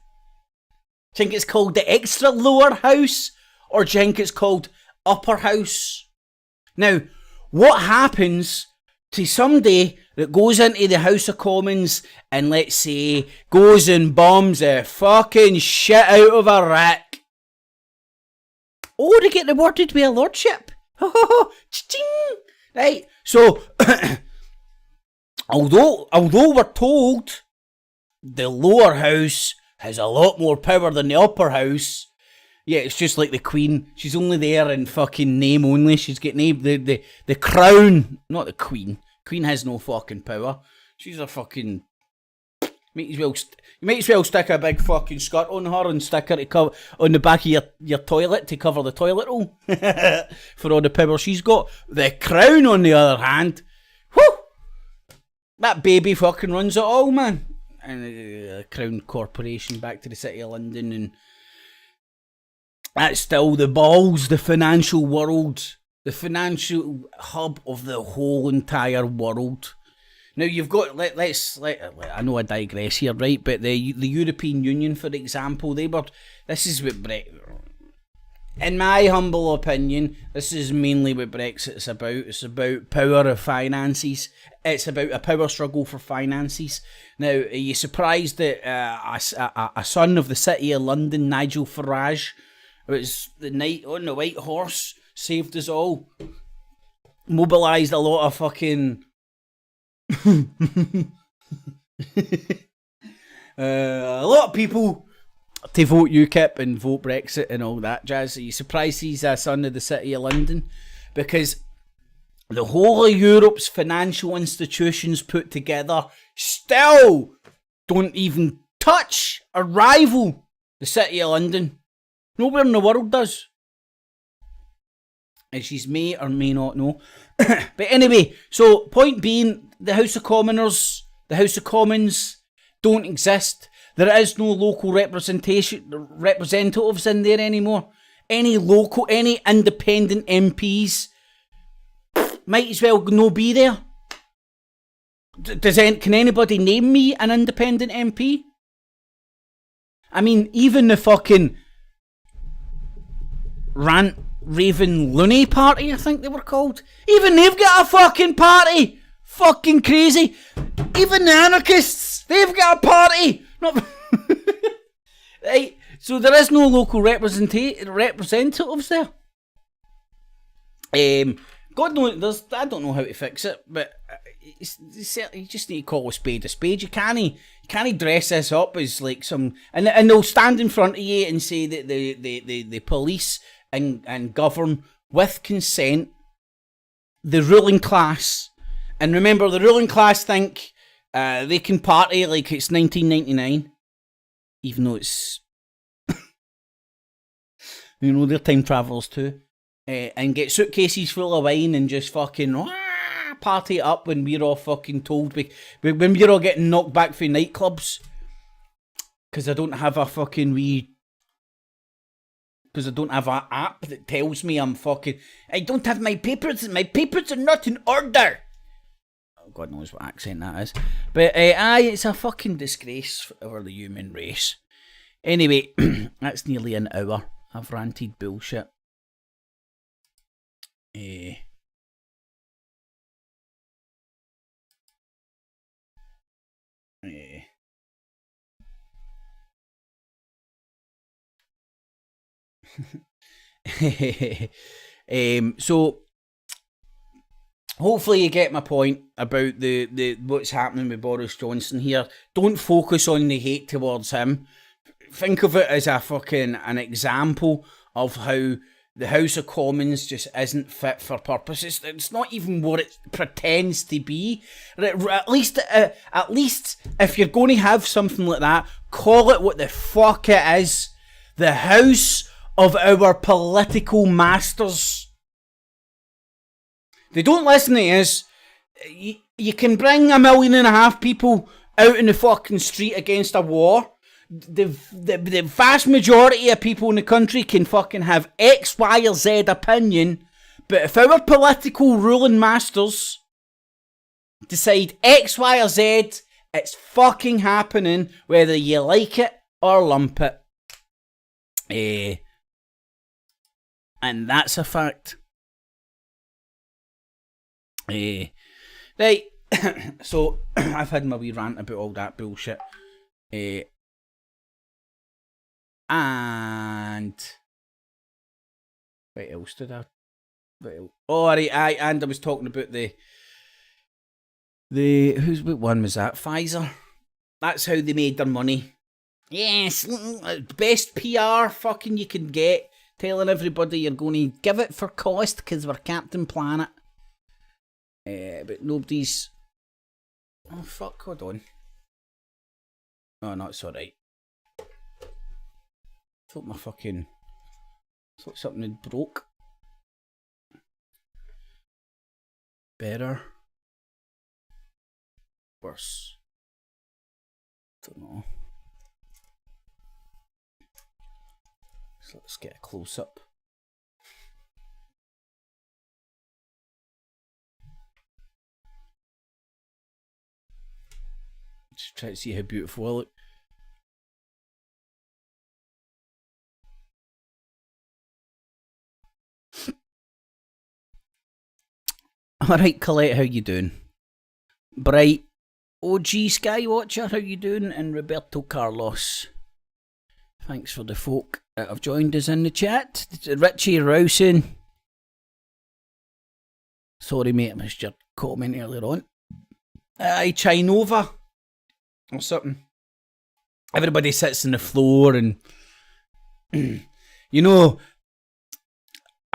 Do you think it's called the extra lower house? Or do you think it's called upper house? Now, what happens to somebody that goes into the House of Commons and, let's say, goes and bombs the fucking shit out of a rack? Oh, they get rewarded with a lordship. Right, so, although we're told the lower house has a lot more power than the upper house, yeah, it's just like the Queen. She's only there in fucking name only. She's getting the crown, not the Queen. Queen has no fucking power. She's a fucking... You might as well stick a big fucking skirt on her and stick her to cover on the back of your toilet to cover the toilet roll. For all the power she's got. The Crown, on the other hand, whoo! That baby fucking runs it all, man. And the Crown Corporation back to the City of London, and that's still the balls, the financial world. The financial hub of the whole entire world. Now you've got, I know I digress here, right? But the European Union, for example, this is what in my humble opinion, this is mainly what Brexit's about. It's about power of finances. It's about a power struggle for finances. Now, are you surprised that a son of the City of London, Nigel Farage, was the knight on the white horse, saved us all, mobilised a lot of fucking a lot of people to vote UKIP and vote Brexit and all that jazz. Are you surprised he's a son of the City of London? Because the whole of Europe's financial institutions put together still don't even touch or rival the City of London. Nowhere in the world does. As you may or may not know. But anyway, so point being, the House of Commons don't exist. There is no local representatives in there anymore. Any independent MPs might as well no be there. Can anybody name me an independent MP? I mean, even the fucking Raven Looney Party, I think they were called. Even they've got a fucking party. fucking crazy. Even the anarchists, they've got a party. Not right. So there is no local representatives there. God knows, I don't know how to fix it, but you just need to call a spade a spade. You can't dress this up as like some, and they'll stand in front of you and say that the police and govern with consent the ruling class. And remember, the ruling class think they can party like it's 1999, even though it's they're time travellers too. And get suitcases full of wine and just fucking party it up when we're all fucking told when we're all getting knocked back from nightclubs because I don't have a fucking because I don't have an app that tells me I don't have my papers are not in order. Oh, God knows what accent that is, but it's a fucking disgrace over the human race. Anyway, that's nearly an hour. I've ranted bullshit. So hopefully you get my point about the what's happening with Boris Johnson here. Don't focus on the hate towards him. Think of it as an example of how the House of Commons just isn't fit for purpose. It's not even what it pretends to be. At least if you're going to have something like that, call it what the fuck it is. The House of our political masters. They don't listen to us. You can bring 1.5 million people out in the fucking street against a war. The vast majority of people in the country can fucking have X, Y, or Z opinion, but if our political ruling masters decide X, Y, or Z, it's fucking happening, whether you like it or lump it. And that's a fact. Right, so I've had my wee rant about all that bullshit. And what else did I? Oh, right, and I was talking about the what one was that? Pfizer. That's how they made their money. Yes, best PR fucking you can get, telling everybody you're going to give it for cost because we're Captain Planet. But nobody's. Oh fuck! Hold on. Oh no, it's alright. Thought something had broke. Better. Worse. Don't know. So let's get a close up. Just try to see how beautiful I look. Alright, Colette, how you doing? Bright, OG Skywatcher, how you doing? And Roberto Carlos. Thanks for the folk that have joined us in the chat. Richie Rowson. Sorry mate, I missed your comment earlier on. Chinova. Or something. Everybody sits on the floor and... you know...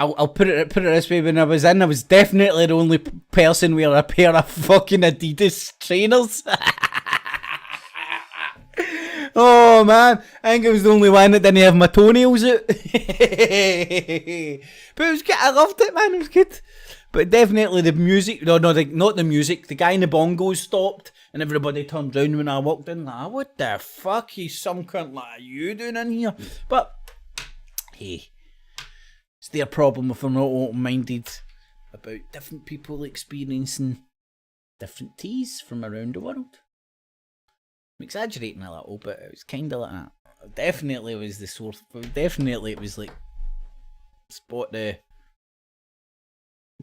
I'll put it this way, when I was definitely the only person wearing a pair of fucking Adidas trainers. Oh man, I think I was the only one that didn't have my toenails out. But it was good, I loved it man, it was good. But definitely the music, not the music, the guy in the bongos stopped and everybody turned round when I walked in like, what the fuck is some cunt like you doing in here? But, hey. It's their problem if they're not open-minded about different people experiencing different teas from around the world. I'm exaggerating a little, but it was kind of like that. Definitely was the source. Definitely it was like spot the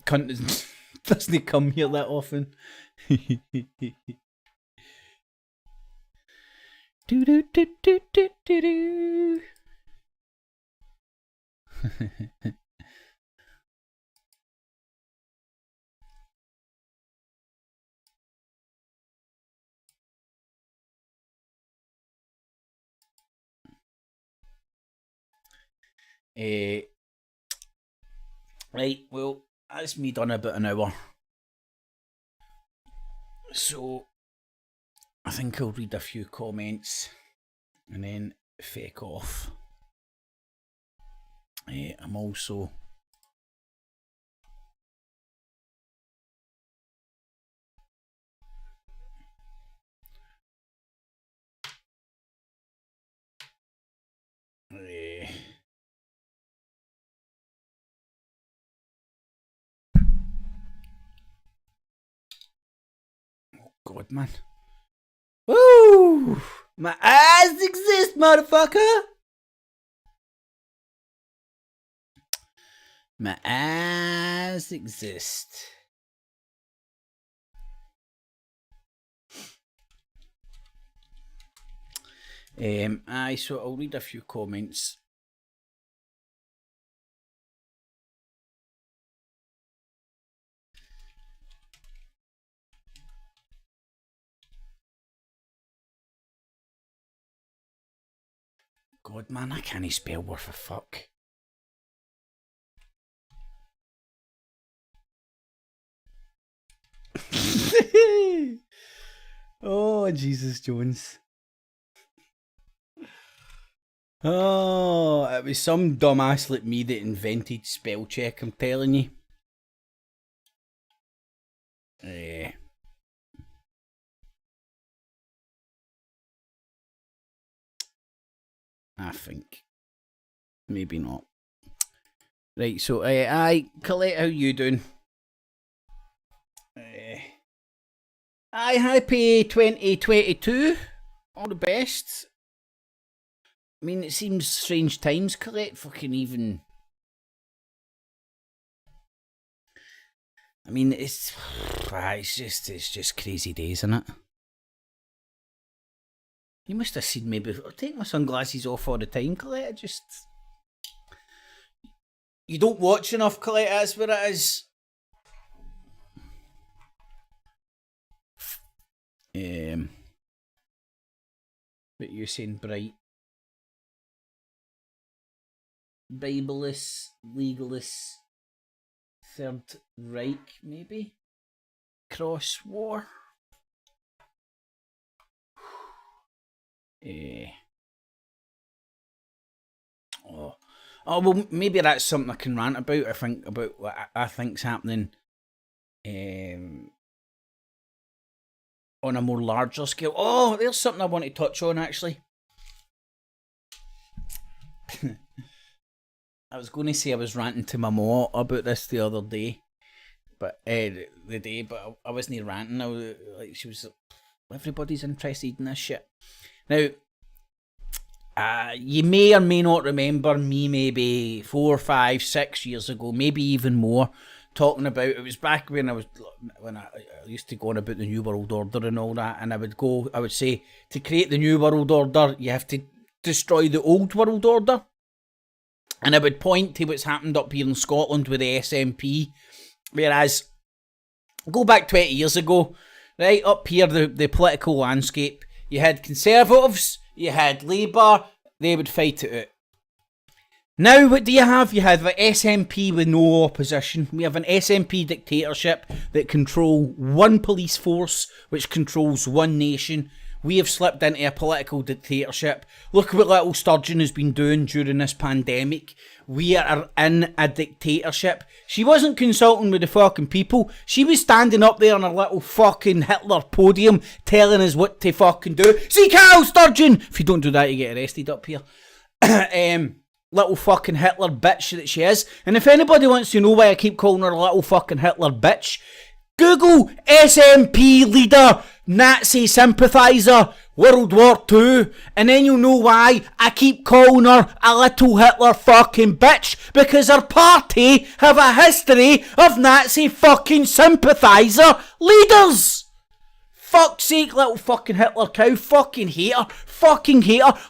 cunt Doesn't come here that often. Do do do do do do do. Right, well, that's me done about an hour. So, I think I'll read a few comments and then fake off. I'm also... God, man. Woo! My eyes exist, motherfucker! My eyes exist. So I'll read a few comments. God, man, I can't spell worth a fuck. Oh, Jesus Jones. Oh, it was some dumbass like me that invented spell check, I'm telling you. I think. Maybe not. Right, so, Colette, how you doing? Happy 2022. All the best. I mean, it seems strange times, Colette. Fucking even... I mean, it's just crazy days, isn't it? You must have seen me before. I take my sunglasses off all the time, Colette. You don't watch enough, Colette, that's what it is. What you saying, bright? Bibleists, legalists, Third Reich, maybe? Cross war? Oh, well, maybe that's something I can rant about. I think about what I think's happening on a more larger scale. Oh, there's something I want to touch on, actually. I was going to say I was ranting to my mom about this the other day, but I wasn't ranting. I was like, she was, everybody's interested in this shit. Now, you may or may not remember me maybe 4, 5, 6 years ago, maybe even more, talking about, it was back when I used to go on about the New World Order and all that, and I would say, to create the New World Order, you have to destroy the Old World Order. And I would point to what's happened up here in Scotland with the SNP, whereas, go back 20 years ago, right, up here, the political landscape, you had Conservatives, you had Labour, they would fight it out. Now what do you have? You have an SNP with no opposition. We have an SNP dictatorship that control one police force, which controls one nation. We have slipped into a political dictatorship. Look what little Sturgeon has been doing during this pandemic. We are in a dictatorship. She wasn't consulting with the fucking people. She was standing up there on a little fucking Hitler podium telling us what to fucking do. See, Carl Sturgeon! If you don't do that, you get arrested up here. Little fucking Hitler bitch that she is. And if anybody wants to know why I keep calling her a little fucking Hitler bitch, Google SMP leader, Nazi sympathiser, World War II, and then you'll know why I keep calling her a little Hitler fucking bitch, because her party have a history of Nazi fucking sympathiser leaders. Fuck's sake, little fucking Hitler cow, fucking hater,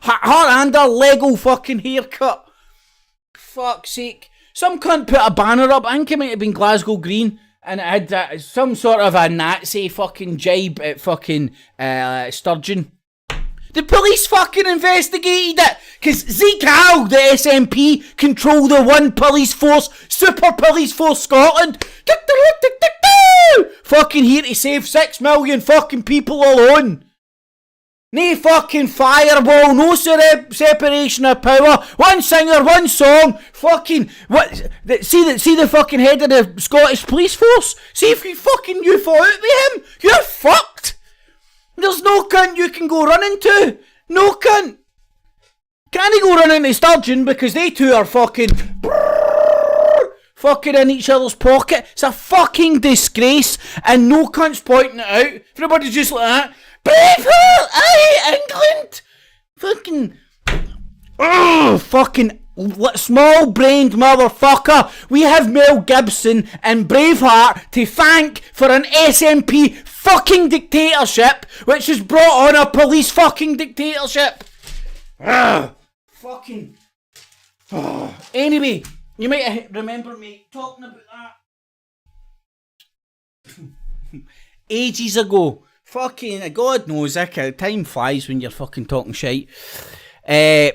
her and her Lego fucking haircut. Fuck's sake. Some cunt put a banner up, I think it might have been Glasgow Green, and it had some sort of a Nazi fucking jibe at fucking Sturgeon. The police fucking investigated it, because Zeke Howe, the SNP, control the one police force, super police force Scotland. Fucking here to save 6 million fucking people alone. No fucking fireball, no separation of power, one singer, one song, fucking, what, see the fucking head of the Scottish police force? See if you fought out with him, you're fucked. There's no cunt you can go running to, no cunt. Can't he go running to Sturgeon because they two are fucking in each other's pocket? It's a fucking disgrace, and no cunt's pointing it out. Everybody's just like that. Braveheart, aye, England! Fucking small-brained motherfucker. We have Mel Gibson and Braveheart to thank for an SNP fucking dictatorship, which has brought on a police fucking dictatorship. Anyway, you might remember me talking about that ages ago. Fucking, God knows, time flies when you're fucking talking shite. Now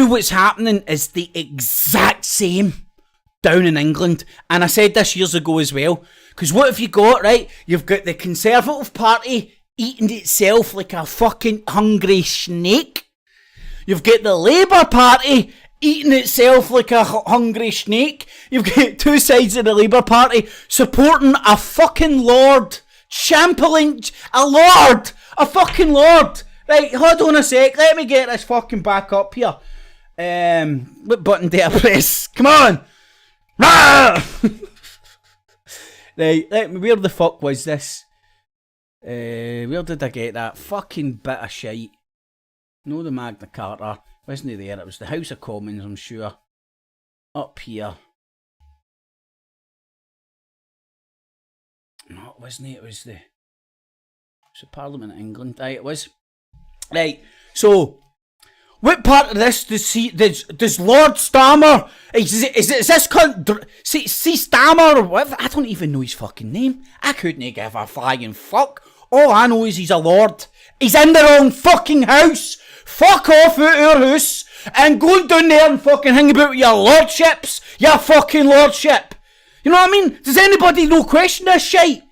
what's happening is the exact same down in England. And I said this years ago as well. Because what have you got, right? You've got the Conservative Party eating itself like a fucking hungry snake. You've got the Labour Party eating itself like a hungry snake. You've got two sides of the Labour Party supporting a fucking lord, championing a fucking lord. Right, hold on a sec, let me get this fucking back up here. What button did I press? Come on! Right, where the fuck was this? Where did I get that fucking bit of shite? No, the Magna Carta. Wasn't it there? It was the House of Commons, I'm sure. Up here. No, it wasn't it. It was the Parliament of England. Right, it was. Right, so what part of this does Lord Stammer? Is this cunt? See Stammer or whatever? I don't even know his fucking name. I couldn't give a flying fuck. All I know is he's a lord. He's in the wrong fucking house. Fuck off out our house and go down there and fucking hang about with your lordships. Your fucking lordship. You know what I mean? Does anybody no question this shite?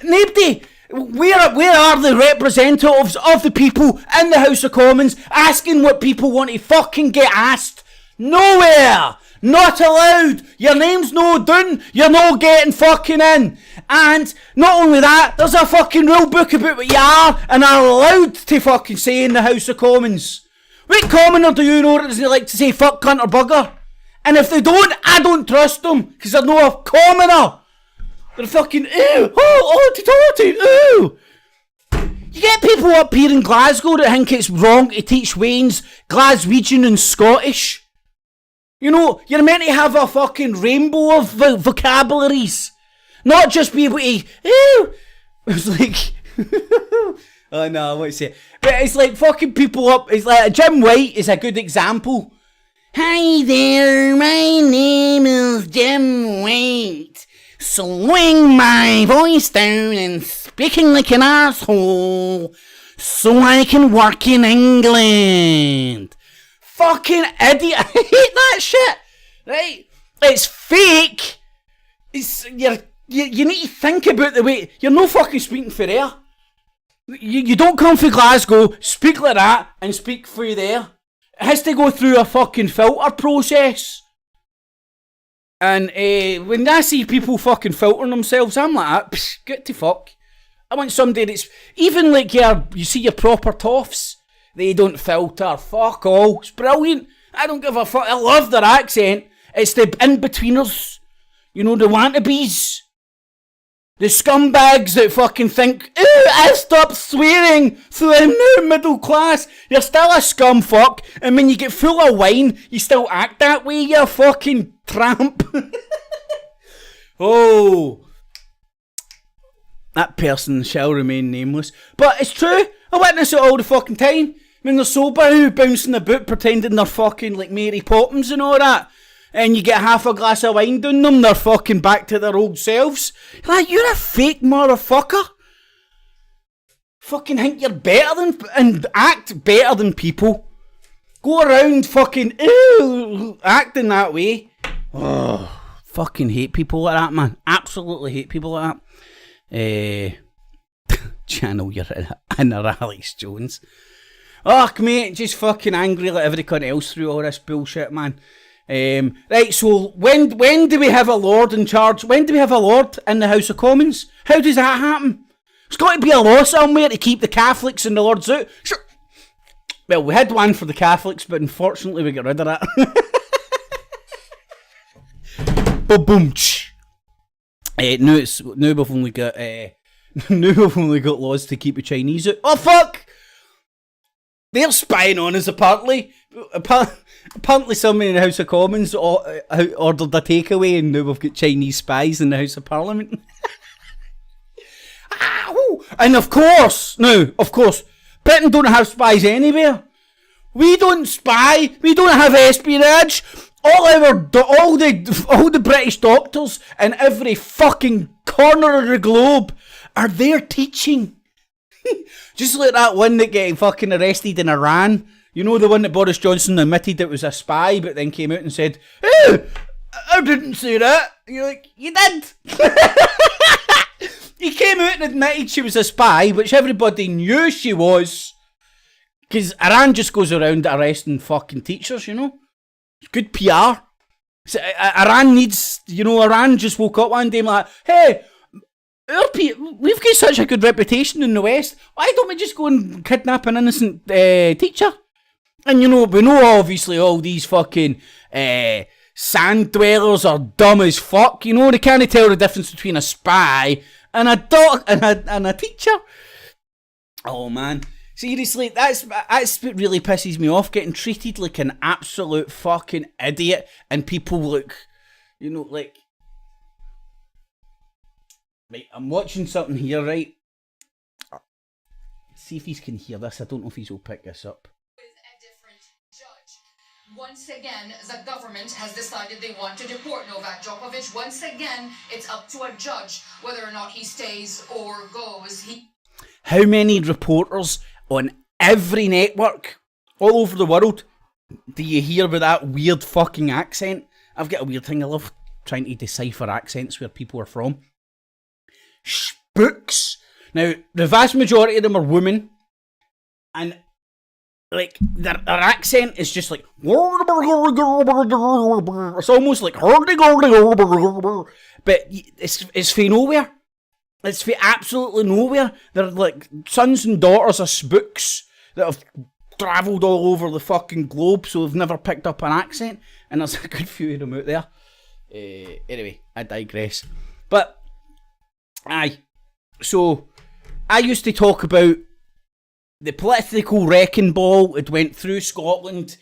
Nobody. Where are the representatives of the people in the House of Commons asking what people want to fucking get asked? Nowhere! Not allowed! Your name's no done, you're no getting fucking in! And not only that, there's a fucking rule book about what you are and are allowed to fucking say in the House of Commons. What commoner do you know that doesn't like to say fuck, cunt or bugger? And if they don't, I don't trust them, because they're not a commoner! They're fucking, ew, ew. You get people up here in Glasgow that think it's wrong to teach Wayne's Glaswegian and Scottish. You know, you're meant to have a fucking rainbow of vocabularies. Not just be able to, ew. It's like, oh no, I won't say it. But it's like fucking people up, it's like, Jim White is a good example. Hi there, my name is Jim White. Swing my voice down and speaking like an arsehole so I can work in England. Fucking idiot. I hate that shit. Right? It's fake. You need to think about the way. You're no fucking speaking for there. You don't come from Glasgow, speak like that, and speak for there. It has to go through a fucking filter process. And when I see people fucking filtering themselves, I'm like, psh, get to fuck. I want somebody that's, even like you see your proper toffs, they don't filter, fuck all, it's brilliant. I don't give a fuck, I love their accent. It's the in-betweeners. You know, the wannabes. The scumbags that fucking think, ooh, I stopped swearing, so I'm now middle class. You're still a scumfuck, and when you get full of wine, you still act that way, you fucking tramp. Oh. That person shall remain nameless. But it's true, I witness it all the fucking time. When they're sober, who bouncing about pretending they're fucking like Mary Poppins and all that. And you get half a glass of wine down them, they're fucking back to their old selves. You're like, you're a fake motherfucker. Fucking think you're better than, and act better than people. Go around fucking, acting that way. Oh, fucking hate people like that, man. Absolutely hate people like that. Channel your inner Alex Jones. Oh, mate, just fucking angry like everyone else through all this bullshit, man. Right, so when do we have a Lord in charge? When do we have a Lord in the House of Commons? How does that happen? There's got to be a law somewhere to keep the Catholics and the Lords out. Sure. Well, we had one for the Catholics, but unfortunately we got rid of that. Boom. Now we've only got laws to keep the Chinese out. Oh fuck! They're spying on us apparently. Apparently someone in the House of Commons ordered a takeaway and now we've got Chinese spies in the House of Parliament. And of course, Britain don't have spies anywhere. We don't spy, we don't have espionage. All the British doctors in every fucking corner of the globe are there teaching. Just like that one that got fucking arrested in Iran. You know, the one that Boris Johnson admitted it was a spy, but then came out and said, "Oh, I didn't say that." And you're like, you did. He came out and admitted she was a spy, which everybody knew she was. Because Iran just goes around arresting fucking teachers, you know. It's good PR. So, Iran just woke up one day and like, hey, we've got such a good reputation in the West. Why don't we just go and kidnap an innocent teacher? And you know, we know obviously all these fucking sand dwellers are dumb as fuck. You know, they can't tell the difference between a spy and a teacher. Oh man, seriously, that's what really pisses me off. Getting treated like an absolute fucking idiot, and people look, you know, like. Right, I'm watching something here, right? See if he can hear this. I don't know if he'll pick this up. Once again, the government has decided they want to deport Novak Djokovic. Once again, it's up to a judge whether or not he stays or goes. How many reporters on every network all over the world do you hear with that weird fucking accent? I've got a weird thing. I love trying to decipher accents where people are from. Spooks. Now, the vast majority of them are women, and like their accent is just like it's almost like but it's for nowhere. It's for absolutely nowhere. They're like sons and daughters of spooks that have travelled all over the fucking globe, so they've never picked up an accent, and there's a good few of them out there. Anyway, I digress. But aye, so I used to talk about the political wrecking ball that went through Scotland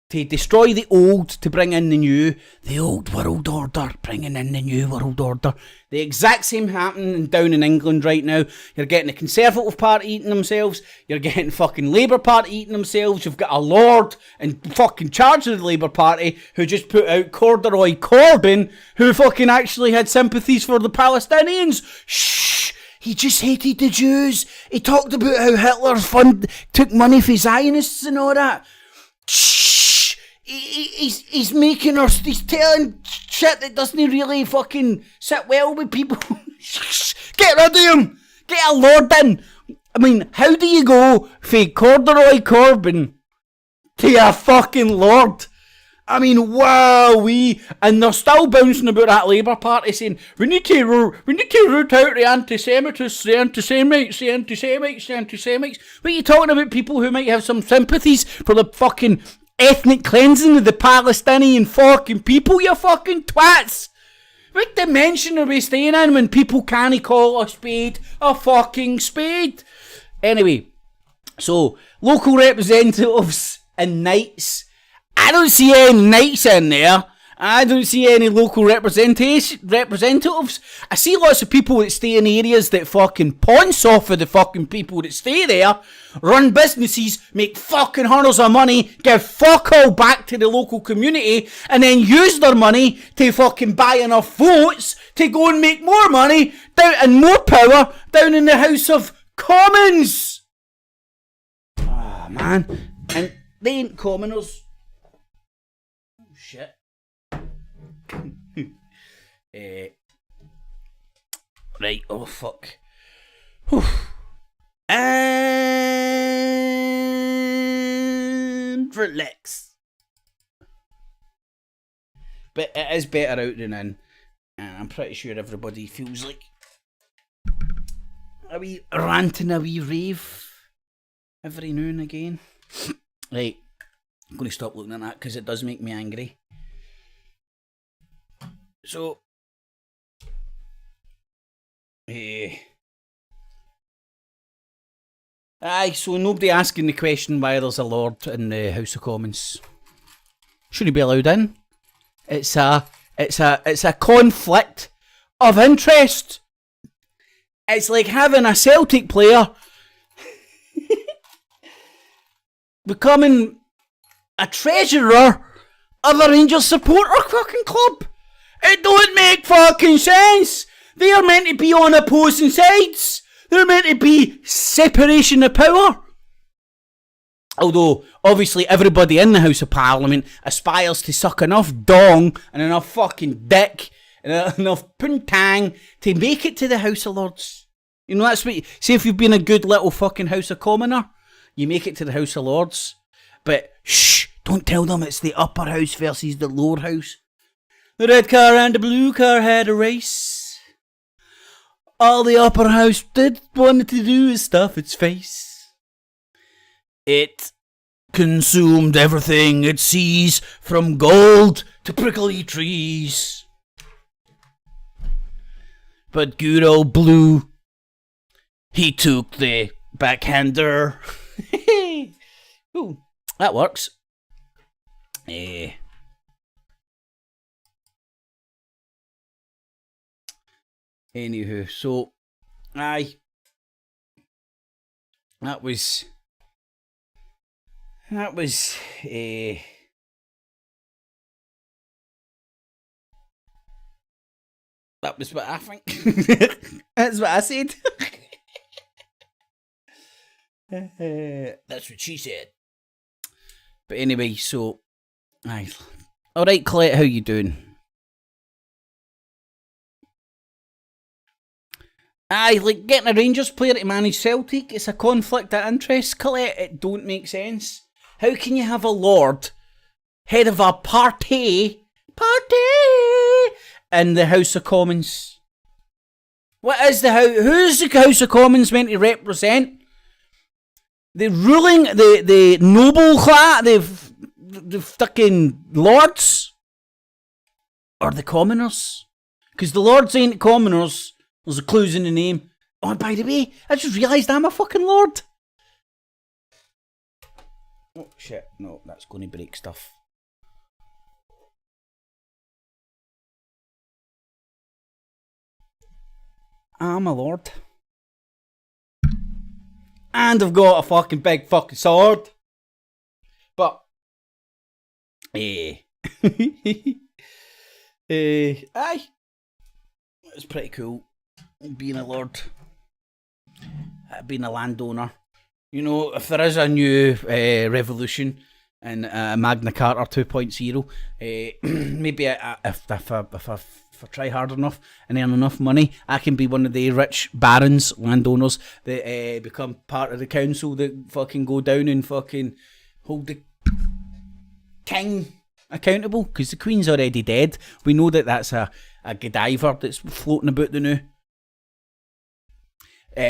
to destroy the old, to bring in the new. The old world order, bringing in the new world order. The exact same happening down in England right now. You're getting the Conservative Party eating themselves. You're getting fucking Labour Party eating themselves. You've got a Lord in fucking charge of the Labour Party who just put out Corduroy Corbyn, who fucking actually had sympathies for the Palestinians. Shh! He just hated the Jews. He talked about how Hitler took money for Zionists and all that. Shh! He's making us. He's telling shit that doesn't really fucking sit well with people. Get rid of him. Get a Lord in. I mean, how do you go from Corduroy Corbyn to a fucking Lord? I mean, wowee, and they're still bouncing about that Labour Party saying we need to root out the anti-Semites, the anti-Semites. What are you talking about? People who might have some sympathies for the fucking ethnic cleansing of the Palestinian fucking people, you fucking twats. What dimension are we staying in when people can't call a spade a fucking spade? Anyway, so local representatives and knights. I don't see any knights in there. I don't see any local representatives. I see lots of people that stay in areas that fucking pawnce off of the fucking people that stay there, run businesses, make fucking hundreds of money, give fuck all back to the local community, and then use their money to fucking buy enough votes to go and make more money down and more power down in the House of Commons. Ah, man. And they ain't commoners. Oh, shit. Right, oh fuck. Whew. And relax. But it is better out than in, and I'm pretty sure everybody feels like a wee ranting, a wee rave every now and again. Right, I'm going to stop looking at that because it does make me angry. So, so nobody asking the question why there's a Lord in the House of Commons. Shouldn't he be allowed in? It's a conflict of interest. It's like having a Celtic player becoming a treasurer of a Rangers supporter fucking club. It don't make fucking sense. They are meant to be on opposing sides. They're meant to be separation of power. Although, obviously, everybody in the House of Parliament aspires to suck enough dong and enough fucking dick and enough poontang to make it to the House of Lords. You know, that's what... Say if you've been a good little fucking House of Commoner, you make it to the House of Lords. But, shh, don't tell them it's the upper house versus the lower house. The red car and the blue car had a race. All the upper house wanted to do is stuff its face. It consumed everything it sees, from gold to prickly trees. But good old blue, he took the backhander. Ooh, that works. Anywho, so, that was what I think. That's what I said. That's what she said. But anyway, so, alright, Colette, how you doing? Like getting a Rangers player to manage Celtic, it's a conflict of interest, Colette. It don't make sense. How can you have a Lord, head of a party, in the House of Commons? What is who's the House of Commons meant to represent? The ruling, the noble class, the fucking Lords? Or the commoners? Because the Lords ain't commoners. There's a clues in the name. Oh, and by the way, I just realised I'm a fucking Lord. Oh, shit. No, that's going to break stuff. I'm a Lord. And I've got a fucking big fucking sword. But, aye. It's pretty cool. Being a Lord, being a landowner. You know, if there is a new revolution in Magna Carta 2.0, maybe if I try hard enough and earn enough money, I can be one of the rich barons, landowners, that become part of the council that fucking go down and fucking hold the king accountable, because the Queen's already dead. We know that that's a Godiver that's floating about the new.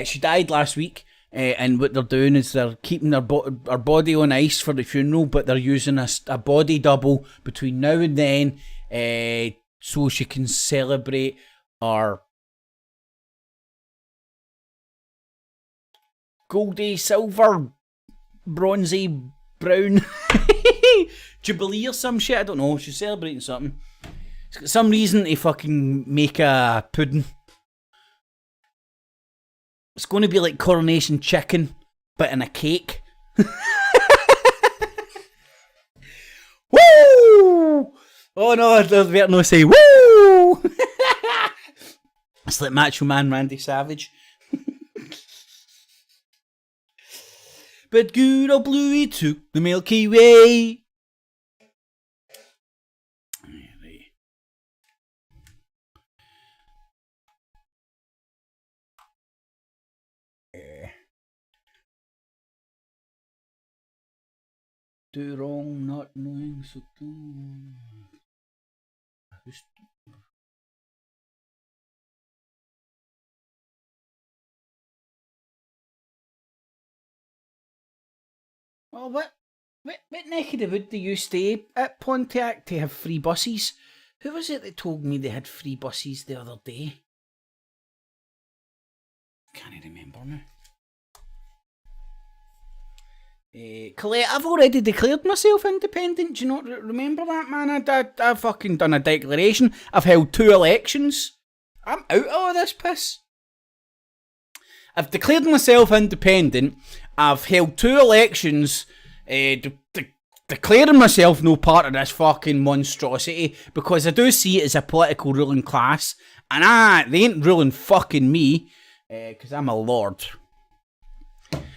She died last week, and what they're doing is they're keeping our body on ice for the funeral, but they're using a body double between now and then, so she can celebrate our goldy, silver, bronzy, brown jubilee or some shit. I don't know. She's celebrating something. She's got some reason to fucking make a pudding. It's going to be like coronation chicken, but in a cake. Woo! Oh no, there's better no say woo! It's like Macho Man Randy Savage. But good old Bluey took the Milky Way. Do wrong, not knowing, so do. Well, what neck of the wood do you stay at Pontiac to have free buses? Who was it that told me they had free buses the other day? Can't remember now. Colette, I've already declared myself independent. Do you not remember that, man? I fucking done a declaration. I've held 2 elections. I'm out of all this piss. I've declared myself independent. I've held 2 elections. Declaring myself no part of this fucking monstrosity, because I do see it as a political ruling class, and they ain't ruling fucking me, because I'm a lord.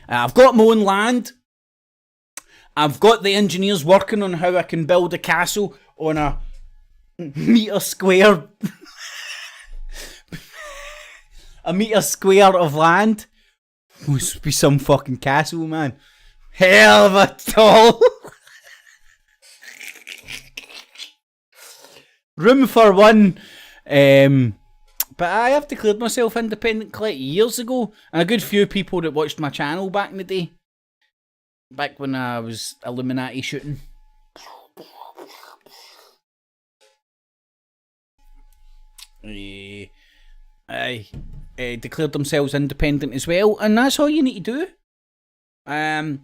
I've got my own land. I've got the engineers working on how I can build a castle on a metre square. A metre square of land. Must be some fucking castle, man. Hell of a tall. Room for one. But I have declared myself independent like years ago, and a good few people that watched my channel back in the day. Back when I was Illuminati shooting. Declared themselves independent as well, and that's all you need to do. Now,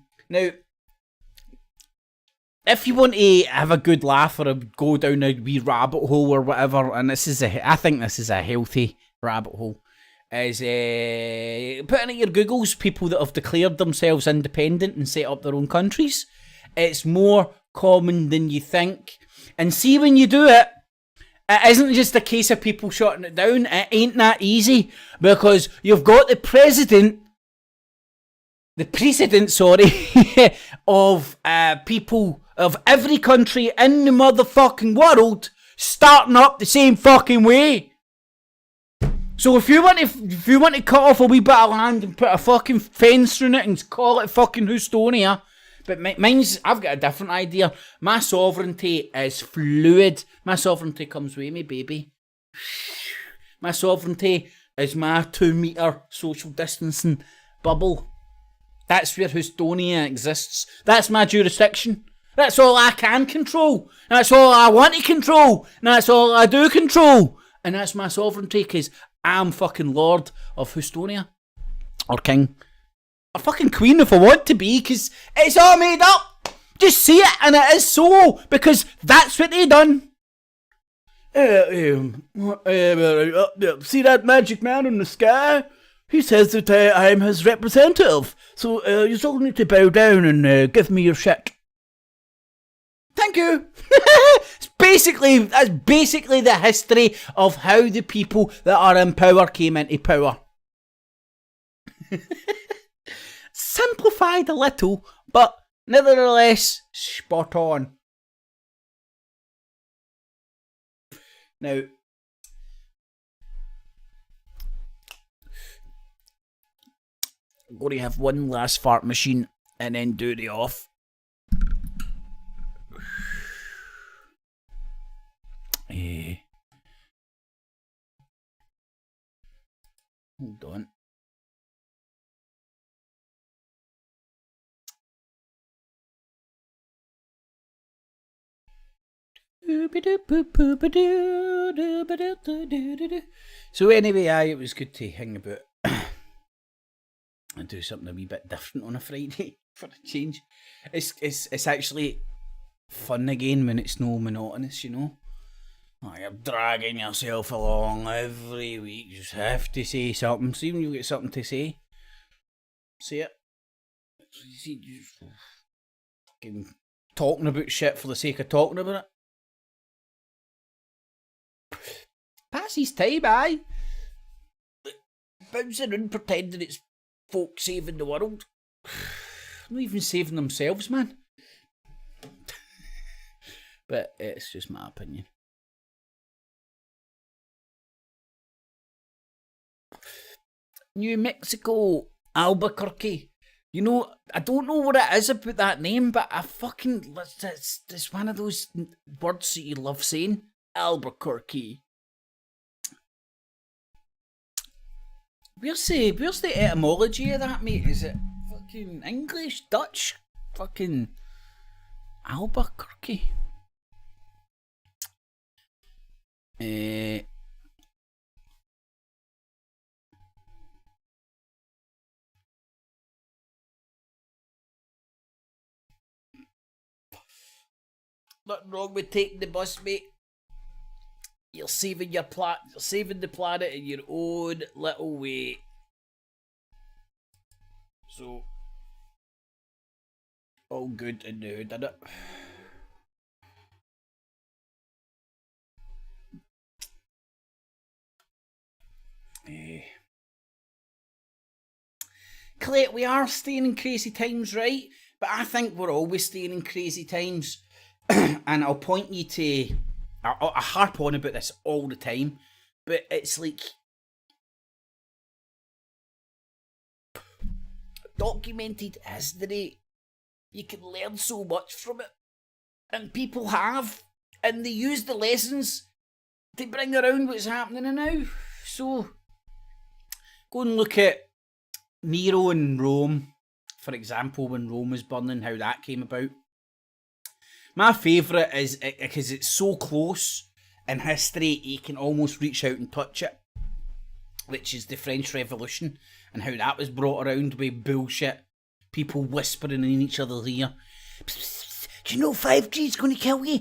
if you want to have a good laugh or go down a wee rabbit hole or whatever, and I think this is a healthy rabbit hole, is putting at your Googles people that have declared themselves independent and set up their own countries. It's more common than you think. And see, when you do it, it isn't just a case of people shutting it down. It ain't that easy, because you've got the precedent, of people of every country in the motherfucking world starting up the same fucking way. So if you want to cut off a wee bit of land and put a fucking fence through it and call it fucking Houstonia, but I've got a different idea. My sovereignty is fluid. My sovereignty comes with me, baby. My sovereignty is my 2 metre social distancing bubble. That's where Houstonia exists. That's my jurisdiction. That's all I can control. That's all I want to control. And that's all I do control. And that's my sovereignty, because I'm fucking Lord of Houstonia. Or King. Or fucking Queen if I want to be, because it's all made up. Just see it, and it is so. Because that's what they done. See that magic man in the sky? He says that I'm his representative. So you all need to bow down and give me your shit. Thank you. That's basically the history of how the people that are in power came into power. Simplified a little, but nevertheless spot on. Now, I'm going to have one last fart machine and then do the off. Hold on. So anyway, it was good to hang about and do something a wee bit different on a Friday for a change. It's actually fun again when it's no monotonous, you know. Like you're dragging yourself along every week. You just have to say something. See when you get something to say, say it. See, just fucking talking about shit for the sake of talking about it. Passes time, aye. Bouncing around pretending it's folk saving the world. Not even saving themselves, man. But it's just my opinion. New Mexico, Albuquerque. You know, I don't know what it is about that name, but I fucking... It's one of those words that you love saying. Albuquerque. Where's the etymology of that, mate? Is it fucking English, Dutch? Fucking Albuquerque? Nothing wrong with taking the bus, mate. You're saving the planet in your own little way. So, all good in the hood, innit? Clay, we are staying in crazy times, right? But I think we're always staying in crazy times. And I'll point you to... I harp on about this all the time, but it's like... documented history. You can learn so much from it. And people have. And they use the lessons to bring around what's happening now. So, go and look at Nero in Rome, for example, when Rome was burning, how that came about. My favourite is because it's so close in history, you can almost reach out and touch it, which is the French Revolution and how that was brought around with bullshit. People whispering in each other's ear. Do you know 5G is going to kill you?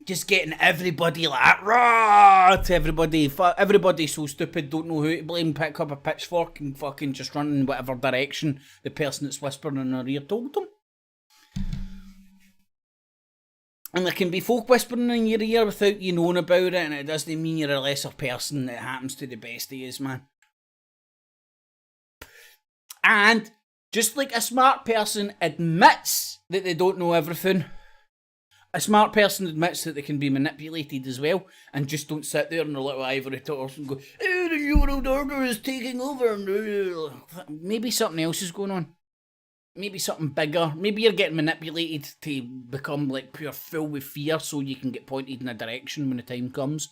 Just getting everybody like that, rah, to everybody. Everybody's so stupid, don't know who to blame, pick up a pitchfork and fucking just run in whatever direction the person that's whispering in their ear told them. And there can be folk whispering in your ear without you knowing about it, and it doesn't mean you're a lesser person. It happens to the best of us, man. And just like a smart person admits that they don't know everything, a smart person admits that they can be manipulated as well, and just don't sit there in their little ivory towers and go, "Oh, the New World Order is taking over." Maybe something else is going on. Maybe something bigger. Maybe you're getting manipulated to become like pure full with fear so you can get pointed in a direction when the time comes.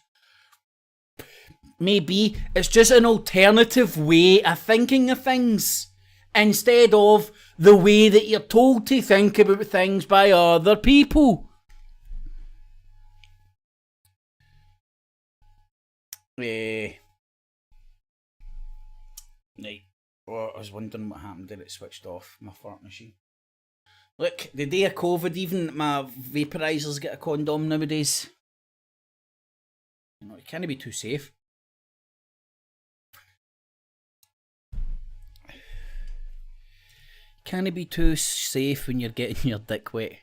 Maybe it's just an alternative way of thinking of things instead of the way that you're told to think about things by other people. Right. Oh, I was wondering what happened there. It switched off my fart machine. Look, the day of COVID, even my vaporizers get a condom nowadays. You know, it can't be too safe. Can't be too safe when you're getting your dick wet.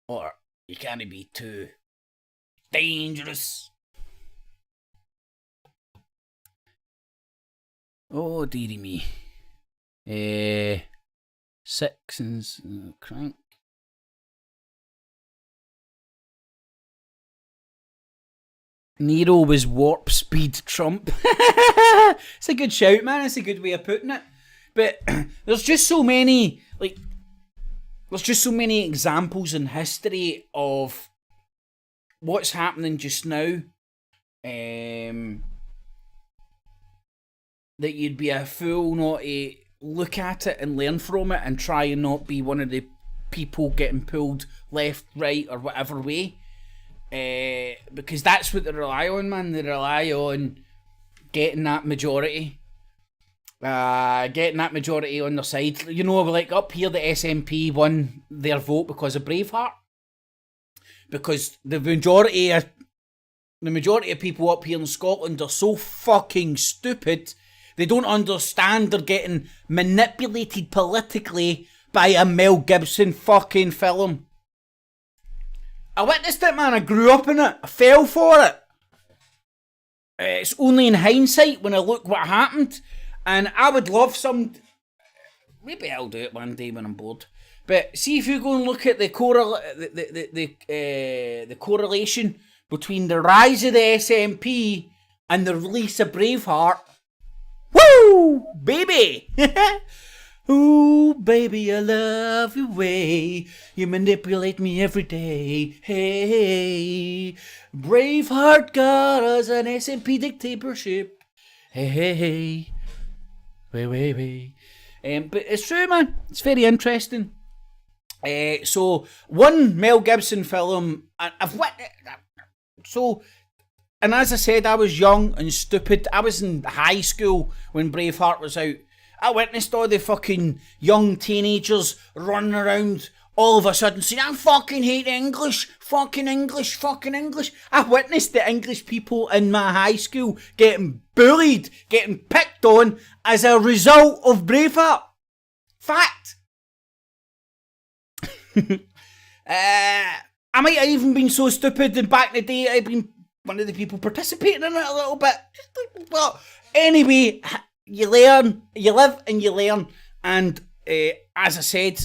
Or you can't be too dangerous. Oh, dearie me. 6 and crank. Nero was warp speed Trump. It's a good shout, man. It's a good way of putting it. But there's just so many, there's just so many examples in history of what's happening just now. That you'd be a fool not to look at it and learn from it and try and not be one of the people getting pulled left, right, or whatever way. Because that's what they rely on, man. They rely on getting that majority. Getting that majority on their side. You know, like up here, the SNP won their vote because of Braveheart. Because the majority of people up here in Scotland are so fucking stupid, they don't understand they're getting manipulated politically by a Mel Gibson fucking film. I witnessed it, man. I grew up in it. I fell for it. It's only in hindsight when I look what happened. And I would love some... Maybe I'll do it one day when I'm bored. But see if you go and look at the correlation between the rise of the SNP and the release of Braveheart. Woo! Baby! Ooh, baby, I love your way. You manipulate me every day. Hey, Braveheart got us an SNP dictatorship. Hey. Way. But it's true, man. It's very interesting. So, one Mel Gibson film, and as I said, I was young and stupid. I was in high school when Braveheart was out. I witnessed all the fucking young teenagers running around all of a sudden saying, I fucking hate English, fucking English. I witnessed the English people in my high school getting bullied, getting picked on as a result of Braveheart. Fact. I might have even been so stupid that back in the day I'd been one of the people participating in it a little bit. Well, anyway, you learn, you live and you learn, and as I said,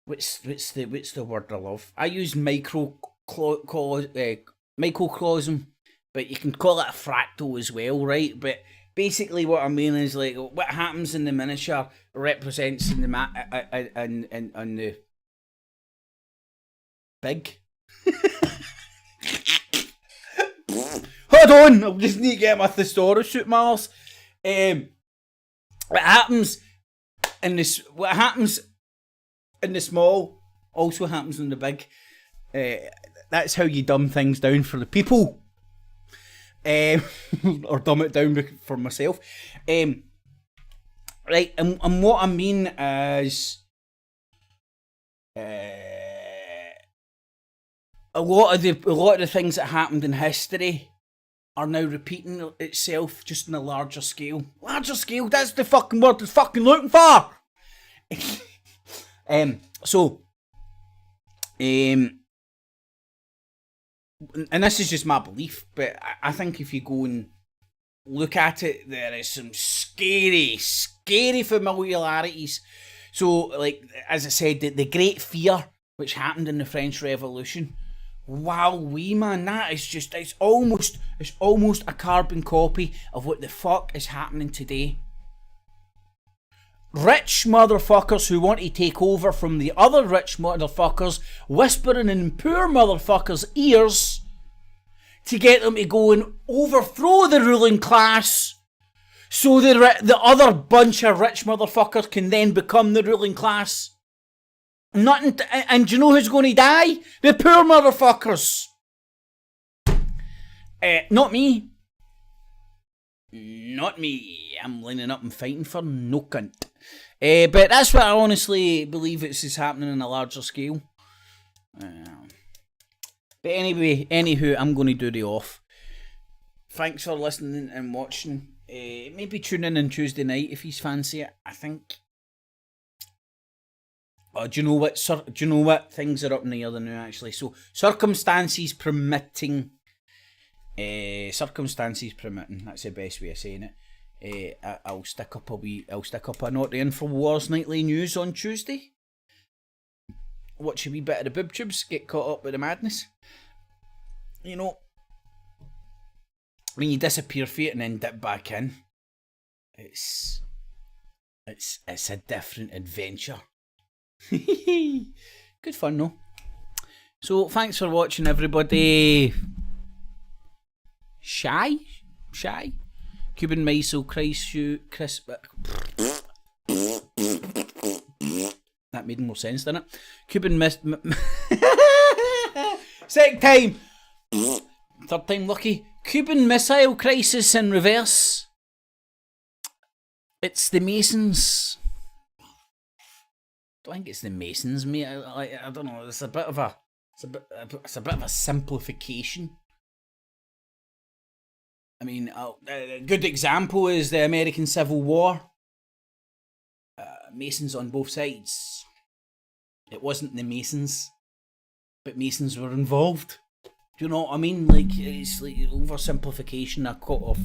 what's the word I love? I use microcosm, but you can call it a fractal as well, right? But basically, what I mean is like what happens in the miniature represents in the on the big. Hold on, I just need to get my thesaurus out, Miles. What happens in the small also happens in the big. That's how you dumb things down for the people. Or dumb it down for myself. Right, and what I mean is a lot of the things that happened in history are now repeating itself just on a larger scale. Larger scale, that's the fucking word it's fucking looking for! And this is just my belief, but I think if you go and look at it, there is some scary familiarities. So, like, as I said, the Great Fear, which happened in the French Revolution, wowee, man, that is just, it's almost a carbon copy of what the fuck is happening today. Rich motherfuckers who want to take over from the other rich motherfuckers, whispering in poor motherfuckers' ears to get them to go and overthrow the ruling class, so the other bunch of rich motherfuckers can then become the ruling class. And do you know who's going to die? The poor motherfuckers. Not me. Not me. I'm lining up and fighting for no cunt. But that's what I honestly believe is happening on a larger scale. But anyway, anywho, I'm going to do the off. Thanks for listening and watching. Maybe tune in on Tuesday night if he's fancy it. I think. Oh, do you know what? Do you know what? Things are up in the air now, actually. So circumstances permitting. Circumstances permitting. That's the best way of saying it. I'll stick up a note in for Wars Nightly News on Tuesday. Watch a wee bit of the boob tubes, get caught up with the madness. You know, when you disappear for it and then dip back in, it's a different adventure. Good fun though. So thanks for watching, everybody. Shy? Cuban miso, crisp. That made more sense, didn't it? Cuban second time! Third time lucky. Cuban Missile Crisis in reverse. It's the Masons. I think it's the Masons, mate. I don't know. It's a bit of a simplification. I mean, a good example is the American Civil War. Masons on both sides. It wasn't the Masons, but Masons were involved. Do you know what I mean? Like, it's like oversimplification. I caught off.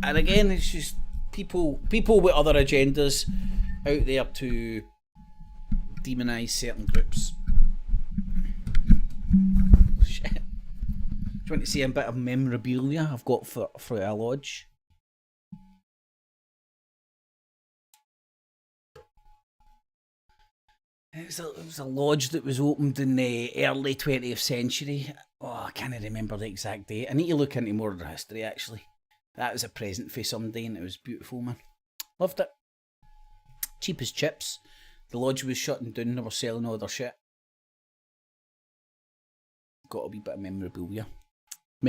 And again, it's just people with other agendas out there to demonise certain groups. Shit. Do you want to see a bit of memorabilia I've got for our lodge? It was a lodge that was opened in the early 20th century. Oh, I can't remember the exact date. I need to look into more of the history, actually. That was a present for somebody, and it was beautiful, man. Loved it. Cheap as chips. The lodge was shutting down. They were selling all their shit. Got a wee bit of memorabilia.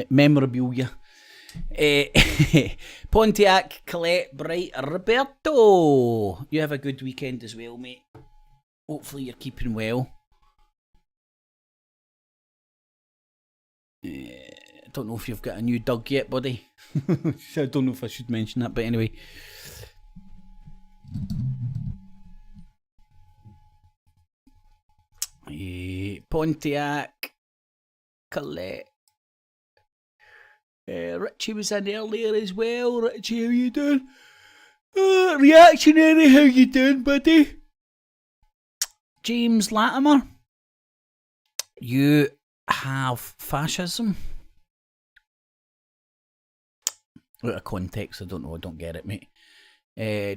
Memorabilia. Pontiac, Colette, Bright, Roberto. You have a good weekend as well, mate. Hopefully you're keeping well. I don't know if you've got a new dog yet, buddy. I don't know if I should mention that, but anyway. Pontiac, Colette. Richie was in earlier as well. Richie, how you doing? Reactionary, how you doing, buddy? James Latimer, you have fascism. Out of context, I don't know, I don't get it, mate.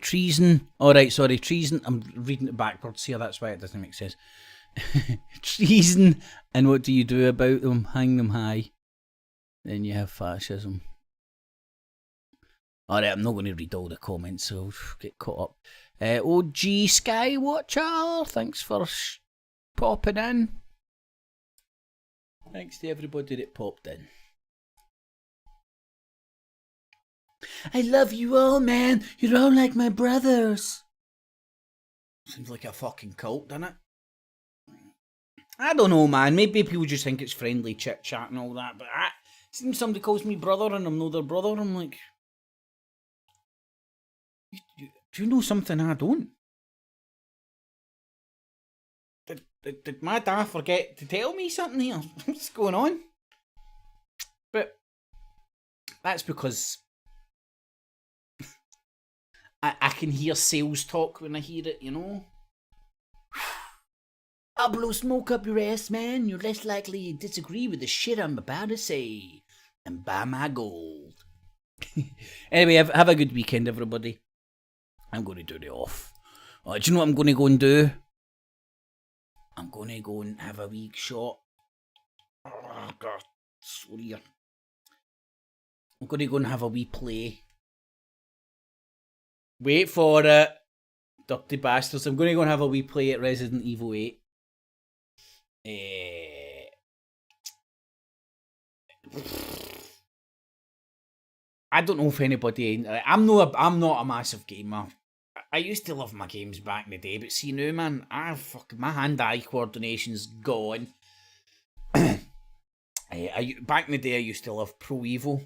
Treason, alright, sorry, treason, I'm reading it backwards here, that's why it doesn't make sense. Treason, and what do you do about them? Hang them high. Then you have fascism. Alright, I'm not going to read all the comments, so I'll get caught up. OG Skywatcher, thanks for popping in. Thanks to everybody that popped in. I love you all, man. You're all like my brothers. Seems like a fucking cult, doesn't it? I don't know, man. Maybe people just think it's friendly chit chat and all that, but seems somebody calls me brother and I'm not their brother. I'm like, do you know something I don't? Did my dad forget to tell me something here? What's going on? But that's because I can hear sales talk when I hear it, you know? I'll blow smoke up your ass, man. You're less likely to disagree with the shit I'm about to say. And buy my gold. Anyway, have a good weekend, everybody. I'm going to do the off. Do you know what I'm going to go and do? I'm going to go and have a wee shot. Oh, God. Sorry. I'm going to go and have a wee play. Wait for it. Dirty bastards. I'm going to go and have a wee play at Resident Evil 8. I don't know if anybody... I'm not a massive gamer. I used to love my games back in the day, but see now, man, my hand-eye coordination's gone. Back in the day, I used to love Pro Evo.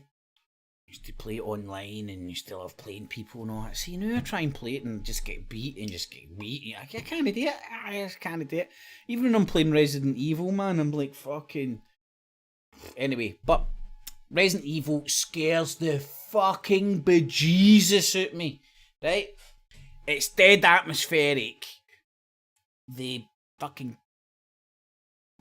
Used to play it online and used to love playing people and all that. See now, I try and play it and just get beat. I can't do it. I just can't do it. Even when I'm playing Resident Evil, man, I'm like fucking... Anyway, but Resident Evil scares the fucking bejesus out me, right? It's dead atmospheric. The fucking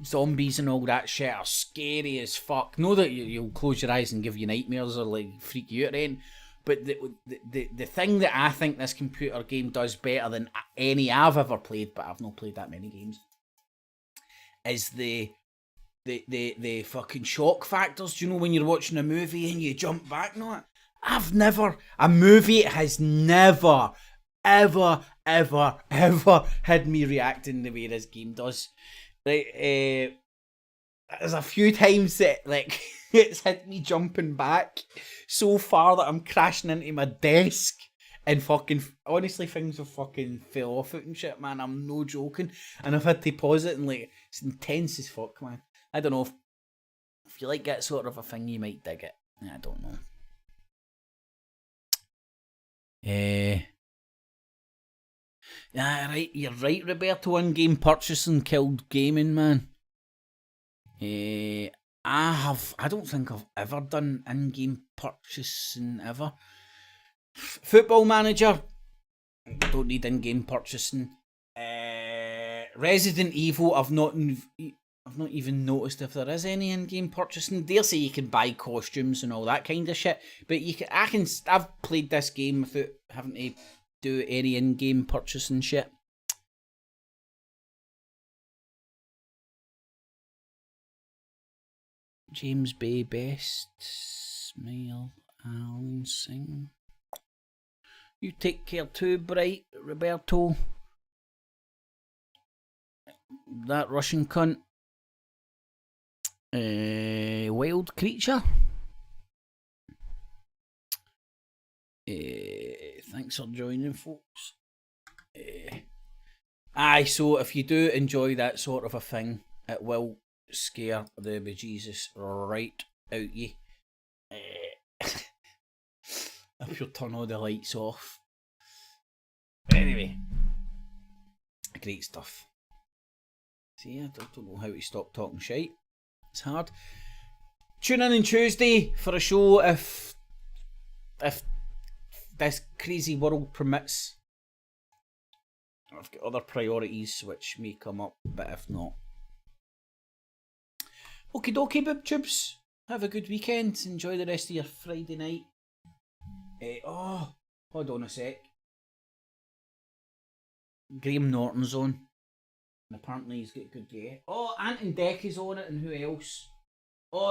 zombies and all that shit are scary as fuck. Know that you'll close your eyes and give you nightmares or like freak you out or anything. But the thing that I think this computer game does better than any I've ever played, but I've not played that many games, is the fucking shock factors. Do you know when you're watching a movie and you jump back and all that? A movie has never, ever, ever had me reacting the way this game does. Like, there's a few times that like it's had me jumping back so far that I'm crashing into my desk and fucking honestly things have fucking fell off it and shit, man. I'm no joking, and I've had to pause it and like it's intense as fuck, man. I don't know if you like that sort of a thing, you might dig it. I don't know. Yeah, right. You're right, Roberto. In-game purchasing killed gaming, man. I don't think I've ever done in-game purchasing ever. Football Manager, don't need in-game purchasing. Resident Evil, I've not even noticed if there is any in-game purchasing. Dare say you can buy costumes and all that kind of shit, but I've played this game without having to do any in-game purchasing shit. James Bay best. Smile. Alan Singh. You take care too, Bright, Roberto. That Russian cunt. Wild creature. Thanks for joining, folks. So if you do enjoy that sort of a thing, it will scare the bejesus right out you. If you turn all the lights off. Anyway, great stuff. See, I don't know how to stop talking shite. It's hard. Tune in on Tuesday for a show if this crazy world permits. I've got other priorities which may come up, but if not. Okie dokie, BibTubes. Have a good weekend. Enjoy the rest of your Friday night. Hold on a sec. Graham Norton's on. And apparently he's got good gear. Anton Deck is on it, and who else?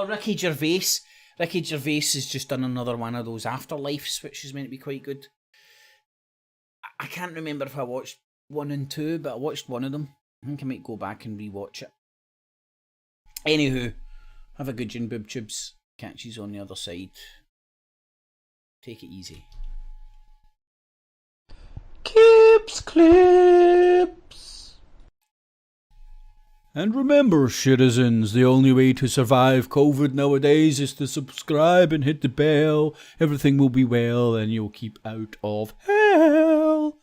Ricky Gervais. Ricky Gervais has just done another one of those Afterlives, which is meant to be quite good. I can't remember if I watched 1 and 2, but I watched one of them. I think I might go back and rewatch it. Anywho, have a good one, BibTubes. Catch yous on the other side. Take it easy. Kips Clips. And remember, citizens, the only way to survive COVID nowadays is to subscribe and hit the bell. Everything will be well and you'll keep out of hell.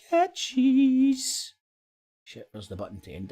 Catchies. Shit, where's the button to end this?